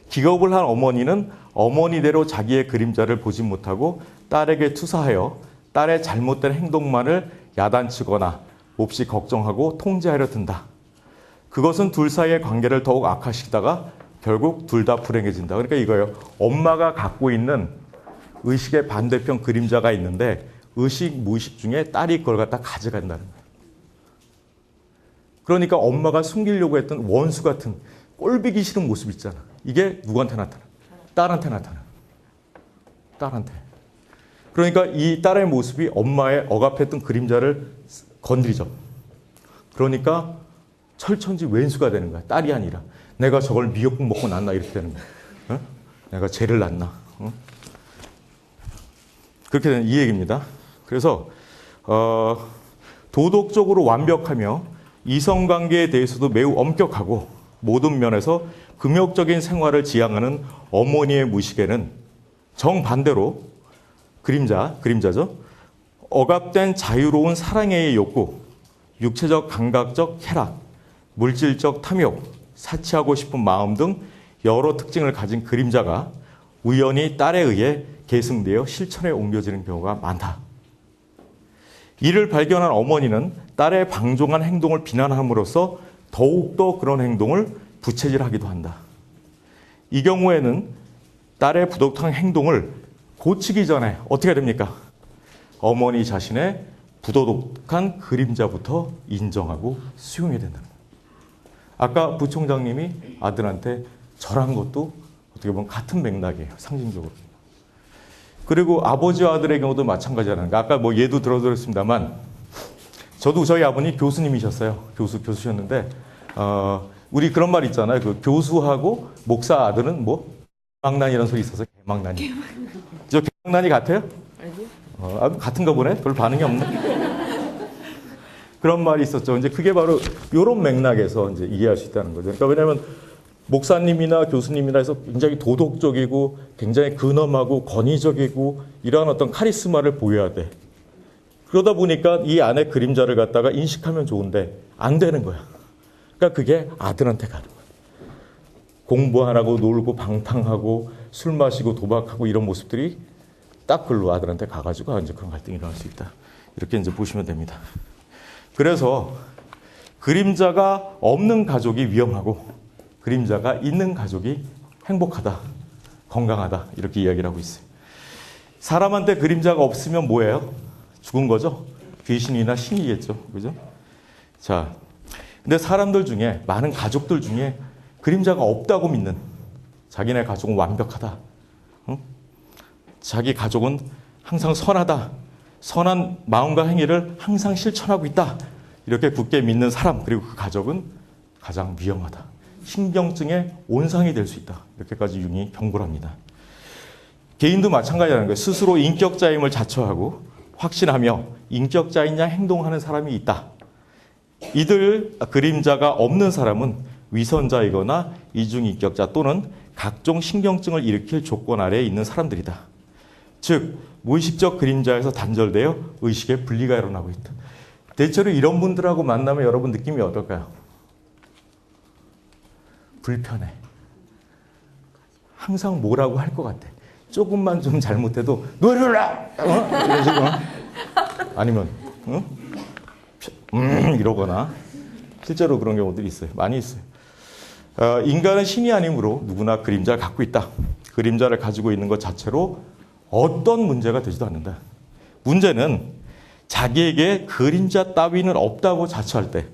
기겁을 한 어머니는 어머니대로 자기의 그림자를 보지 못하고 딸에게 투사하여 딸의 잘못된 행동만을 야단치거나 몹시 걱정하고 통제하려 든다. 그것은 둘 사이의 관계를 더욱 악화시키다가 결국 둘 다 불행해진다. 그러니까 이거예요. 엄마가 갖고 있는 의식의 반대편 그림자가 있는데 의식, 무의식 중에 딸이 그걸 갖다 가져간다는 거예요. 그러니까 엄마가 숨기려고 했던 원수 같은 꼴보기 싫은 모습 있잖아. 이게 누구한테 나타나? 딸한테 나타나. 딸한테. 그러니까 이 딸의 모습이 엄마의 억압했던 그림자를 건드리죠. 그러니까 철천지 왼수가 되는 거야. 딸이 아니라. 내가 저걸 미역국 먹고 났나 이렇게 되는 거야. 어? 내가 죄를 났나. 어? 그렇게 되는 이 얘기입니다. 그래서 도덕적으로 완벽하며 이성관계에 대해서도 매우 엄격하고 모든 면에서 금욕적인 생활을 지향하는 어머니의 무의식에는 정반대로 그림자죠. 억압된 자유로운 사랑의 욕구, 육체적 감각적 쾌락, 물질적 탐욕, 사치하고 싶은 마음 등 여러 특징을 가진 그림자가 우연히 딸에 의해 계승되어 실천에 옮겨지는 경우가 많다. 이를 발견한 어머니는 딸의 방종한 행동을 비난함으로써 더욱더 그런 행동을 부채질하기도 한다. 이 경우에는 딸의 부도덕한 행동을 고치기 전에 어떻게 됩니까? 어머니 자신의 부도덕한 그림자부터 인정하고 수용해야 된다는 거예요. 아까 부총장님이 아들한테 절한 것도 어떻게 보면 같은 맥락이에요. 상징적으로. 그리고 아버지와 아들의 경우도 마찬가지라는 거. 아까 뭐 예도 들어드렸습니다만 저도 저희 아버님 교수님이셨어요. 교수셨는데 우리 그런 말 있잖아요. 그 교수하고 목사 아들은 뭐 개망난이라는 소리 있어서 개망난이. 저 개망난이 같아요? 아니요. 같은가 보네. 별 반응이 없네. 그런 말이 있었죠. 이제 그게 바로 이런 맥락에서 이제 이해할 수 있다는 거죠. 그러니까 왜냐하면 목사님이나 교수님이나 해서 굉장히 도덕적이고 굉장히 근엄하고 권위적이고 이러한 어떤 카리스마를 보여야 돼. 그러다 보니까 이 안에 그림자를 갖다가 인식하면 좋은데 안 되는 거야. 그러니까 그게 아들한테 가는 거야. 공부 안 하고 놀고 방탕하고 술 마시고 도박하고 이런 모습들이 딱 글로 아들한테 가가지고 이제 그런 갈등이 일어날 수 있다. 이렇게 이제 보시면 됩니다. 그래서 그림자가 없는 가족이 위험하고 그림자가 있는 가족이 행복하다, 건강하다 이렇게 이야기를 하고 있어요. 사람한테 그림자가 없으면 뭐예요? 죽은 거죠? 귀신이나 신이겠죠. 그죠? 자, 근데 사람들 중에 많은 가족들 중에 그림자가 없다고 믿는 자기네 가족은 완벽하다. 응? 자기 가족은 항상 선하다. 선한 마음과 행위를 항상 실천하고 있다. 이렇게 굳게 믿는 사람 그리고 그 가족은 가장 위험하다. 신경증의 온상이 될 수 있다. 이렇게까지 융이 경고를 합니다. 개인도 마찬가지라는 거예요. 스스로 인격자임을 자처하고 확신하며 인격자인 양 행동하는 사람이 있다. 이들 그림자가 없는 사람은 위선자이거나 이중인격자 또는 각종 신경증을 일으킬 조건 아래에 있는 사람들이다. 즉 무의식적 그림자에서 단절되어 의식의 분리가 일어나고 있다. 대체로 이런 분들하고 만나면 여러분 느낌이 어떨까요? 불편해. 항상 뭐라고 할 것 같아. 조금만 좀 잘못해도 놀라! 이런 식으로. 아니면 이러거나 실제로 그런 경우들이 있어요. 많이 있어요. 인간은 신이 아니므로 누구나 그림자를 갖고 있다. 그림자를 가지고 있는 것 자체로 어떤 문제가 되지도 않는다. 문제는 자기에게 그림자 따위는 없다고 자처할 때,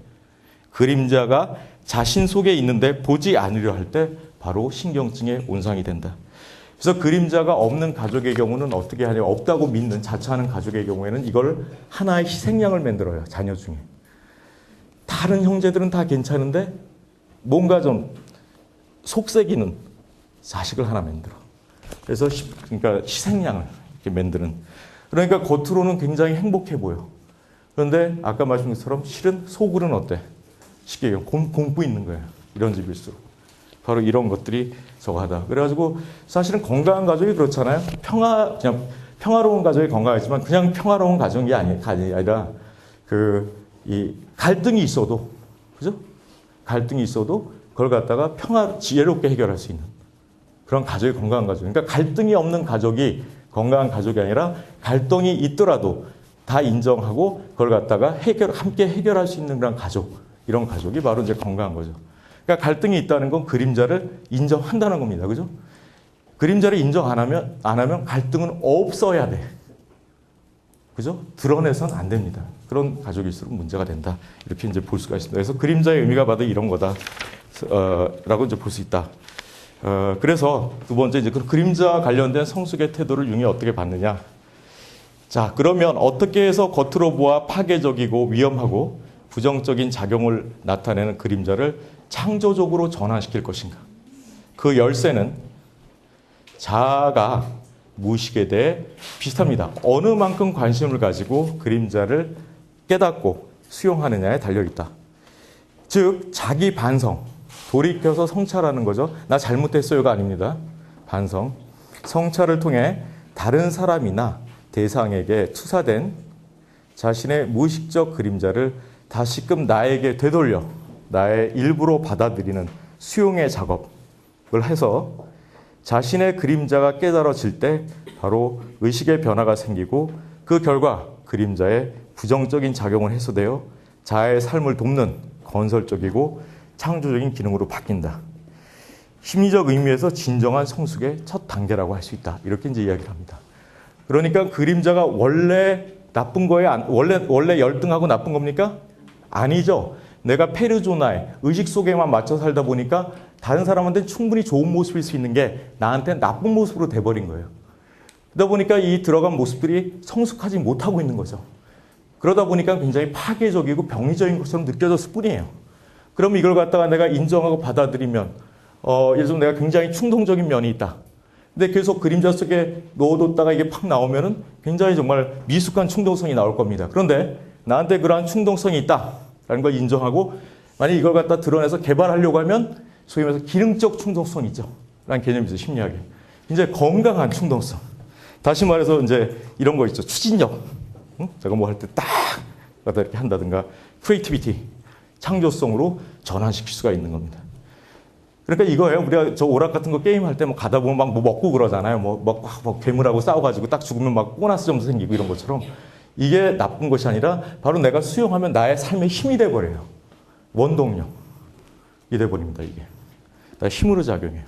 그림자가 자신 속에 있는데 보지 않으려 할 때 바로 신경증의 온상이 된다. 그래서 그림자가 없는 가족의 경우는 어떻게 하냐, 없다고 믿는 자처하는 가족의 경우에는 이걸 하나의 희생양을 만들어요. 자녀 중에. 다른 형제들은 다 괜찮은데 뭔가 좀 속색이는 자식을 하나 만들어. 그래서 그러니까 희생양을 이렇게 만드는. 그러니까 겉으로는 굉장히 행복해 보여. 그런데 아까 말씀드린 것처럼 실은 속으로는 어때? 쉽게 공부 있는 거예요. 이런 집일수록. 바로 이런 것들이 저거하다. 그래가지고 사실은 건강한 가족이 그렇잖아요. 그냥 평화로운 가족이 건강하지만 그냥 평화로운 가정이 아니라 이 갈등이 있어도, 그죠? 갈등이 있어도 그걸 갖다가 지혜롭게 해결할 수 있는 그런 가족이 건강한 가족. 그러니까 갈등이 없는 가족이 건강한 가족이 아니라 갈등이 있더라도 다 인정하고 그걸 갖다가 함께 해결할 수 있는 그런 가족. 이런 가족이 바로 이제 건강한 거죠. 그러니까 갈등이 있다는 건 그림자를 인정한다는 겁니다. 그죠? 그림자를 인정 안 하면 갈등은 없어야 돼. 그죠? 드러내선 안 됩니다. 그런 가족일수록 문제가 된다. 이렇게 이제 볼 수가 있습니다. 그래서 그림자의 의미가 바로 이런 거다. 라고 이제 볼 수 있다. 그래서 두 번째 이제 그 그림자 관련된 성숙의 태도를 융이 어떻게 봤느냐. 자, 그러면 어떻게 해서 겉으로 보아 파괴적이고 위험하고 부정적인 작용을 나타내는 그림자를 창조적으로 전환시킬 것인가? 그 열쇠는 자아가 무의식에 대해 비슷합니다. 어느 만큼 관심을 가지고 그림자를 깨닫고 수용하느냐에 달려있다. 즉 자기 반성, 돌이켜서 성찰하는 거죠. 나 잘못했어요가 아닙니다. 반성, 성찰을 통해 다른 사람이나 대상에게 투사된 자신의 무의식적 그림자를 다시금 나에게 되돌려 나의 일부로 받아들이는 수용의 작업을 해서 자신의 그림자가 깨달아질 때 바로 의식의 변화가 생기고 그 결과 그림자의 부정적인 작용을 해소되어 자아의 삶을 돕는 건설적이고 창조적인 기능으로 바뀐다. 심리적 의미에서 진정한 성숙의 첫 단계라고 할 수 있다. 이렇게 이제 이야기를 합니다. 그러니까 그림자가 원래 나쁜 거예요? 원래 열등하고 나쁜 겁니까? 아니죠. 내가 페르조나에 의식 속에만 맞춰 살다 보니까 다른 사람한테는 충분히 좋은 모습일 수 있는 게 나한테는 나쁜 모습으로 돼버린 거예요. 그러다 보니까 이 들어간 모습들이 성숙하지 못하고 있는 거죠. 그러다 보니까 굉장히 파괴적이고 병리적인 것처럼 느껴졌을 뿐이에요. 그럼 이걸 갖다가 내가 인정하고 받아들이면 예를 들어 내가 굉장히 충동적인 면이 있다. 근데 계속 그림자 속에 넣어뒀다가 이게 팍 나오면은 굉장히 정말 미숙한 충동성이 나올 겁니다. 그런데 나한테 그러한 충동성이 있다라는 걸 인정하고 만약 이걸 갖다 드러내서 개발하려고 하면 소위 말해서 기능적 충동성이 있죠. 라는 개념이죠. 심리학에. 이제 건강한 충동성. 다시 말해서 이제 이런 거 있죠. 추진력. 응? 제가 뭐 할 때 딱 갖다 이렇게 한다든가 크리에이티비티. 창조성으로 전환시킬 수가 있는 겁니다. 그러니까 이거예요. 우리가 저 오락 같은 거 게임할 때 뭐 가다 보면 막 뭐 먹고 그러잖아요. 뭐 괴물하고 싸워가지고 딱 죽으면 막 보너스 점수 생기고 이런 것처럼 이게 나쁜 것이 아니라 바로 내가 수용하면 나의 삶의 힘이 돼버려요. 원동력이 돼버립니다. 이게 힘으로 작용해요.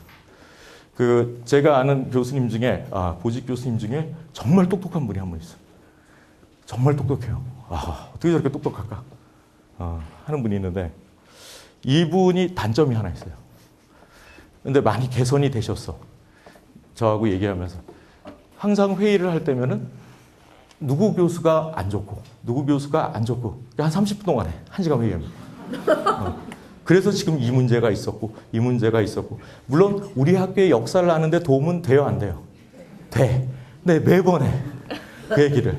그 제가 아는 교수님 중에 보직 교수님 중에 정말 똑똑한 분이 한 분 있어요. 정말 똑똑해요. 어떻게 저렇게 똑똑할까 하는 분이 있는데 이분이 단점이 하나 있어요. 근데 많이 개선이 되셨어. 저하고 얘기하면서 항상 회의를 할 때면은 누구 교수가 안 좋고 누구 교수가 안 좋고 한 30분 동안 해. 1시간 회의합니다. 그래서 지금 이 문제가 있었고 이 문제가 있었고 물론 우리 학교의 역사를 아는데 도움은 돼요 안 돼요? 돼. 네 매번 해. 그 얘기를.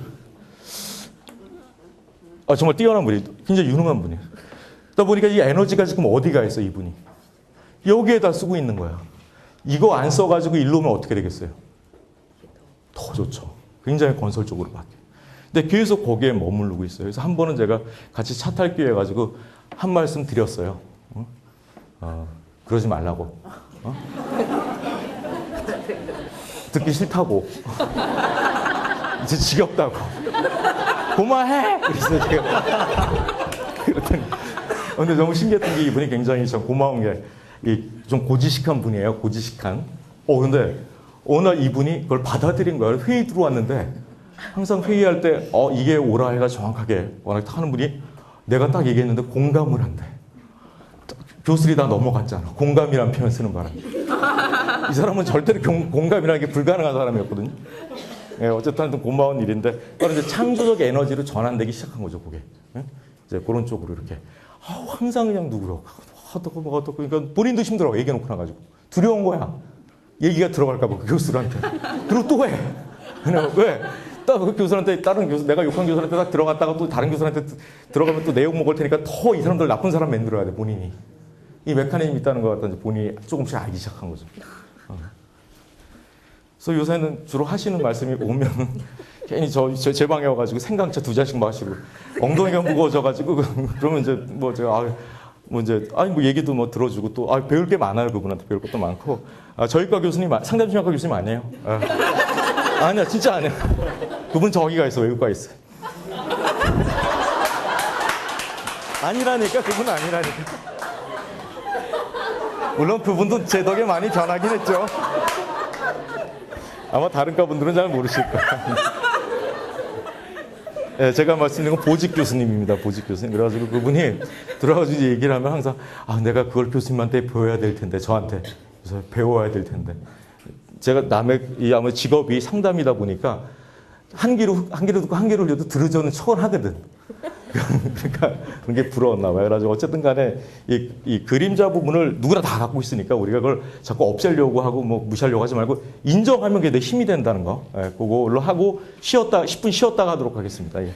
정말 뛰어난 분이 굉장히 유능한 분이에요. 그러다 보니까 이 에너지가 지금 어디가 있어 이분이. 여기에다 쓰고 있는 거야. 이거 안 써가지고 일로 오면 어떻게 되겠어요? 더 좋죠. 굉장히 건설적으로 바뀌어요. 근데 계속 거기에 머무르고 있어요. 그래서 한 번은 제가 같이 차 탈 기회 해가지고 한 말씀 드렸어요. 그러지 말라고. 듣기 싫다고. 이제 지겹다고. 고마해! 그래서 제가. 그랬더니. 근데 너무 신기했던 게 이분이 굉장히 참 고마운 게 좀 고지식한 분이에요. 고지식한. 근데 어느 날 이분이 그걸 받아들인 거예요. 회의 들어왔는데 항상 회의할 때 이게 옳아 해가 정확하게 워낙 하는 분이 내가 딱 얘기했는데 공감을 한대. 교수들이 다 넘어갔잖아. 공감이라는 표현 쓰는 바람에. 이 사람은 절대로 공감이라는 게 불가능한 사람이었거든요. 예, 어쨌든 고마운 일인데 바로 이제 창조적 에너지로 전환되기 시작한 거죠. 그게. 예? 이제 그런 쪽으로 이렇게 항상 그냥 누구요. 어떡하고 그러니까 본인도 힘들어. 얘기해놓고 나가지고 두려운 거야. 얘기가 들어갈까 봐 그 교수들한테. 그리고 또 해. 그냥 왜? 딱 그 교수한테 다른 교수 내가 욕한 교수한테 딱 들어갔다가 또 다른 교수한테 들어가면 또 내용 먹을 테니까 더 이 사람들 나쁜 사람 만들어야 돼 본인이. 이 메커니즘이 있다는 것 같다. 본인이 조금씩 알기 시작한 거죠. 그래서 요새는 주로 하시는 말씀이 오면 괜히 제 방에 와가지고 생강차 2잔씩 마시고 엉덩이가 무거워져가지고 그러면 이제 뭐 제가 뭐 얘기도 뭐 들어주고 또 배울 게 많아요. 그분한테 배울 것도 많고 저희과 교수님 상담심리학과 교수님 아니에요. 아니야 진짜 아니야. 그분 저기가 있어. 외국가 있어. 아니라니까. 그분 아니라니까. 물론 그분도 제 덕에 많이 변하긴 했죠. 아마 다른 과분들은 잘 모르실 거예요. 네, 제가 말씀드린 건 보직 교수님입니다. 보직 교수님. 그래가지고 그분이 들어가지고 얘기를 하면 항상 내가 그걸 교수님한테 배워야 될 텐데 저한테 그래서 배워야 될 텐데 제가 남의 아마 직업이 상담이다 보니까 한 귀로 듣고 한 귀로 흘려도 들으저는 척을 하거든. 그러니까 그런 게 부러웠나 봐요. 그래가지고 어쨌든 간에 이 그림자 부분을 누구나 다 갖고 있으니까 우리가 그걸 자꾸 없애려고 하고 뭐 무시하려고 하지 말고 인정하면 그게 내 힘이 된다는 거. 그걸로 하고 10분 쉬었다가 하도록 하겠습니다. 예.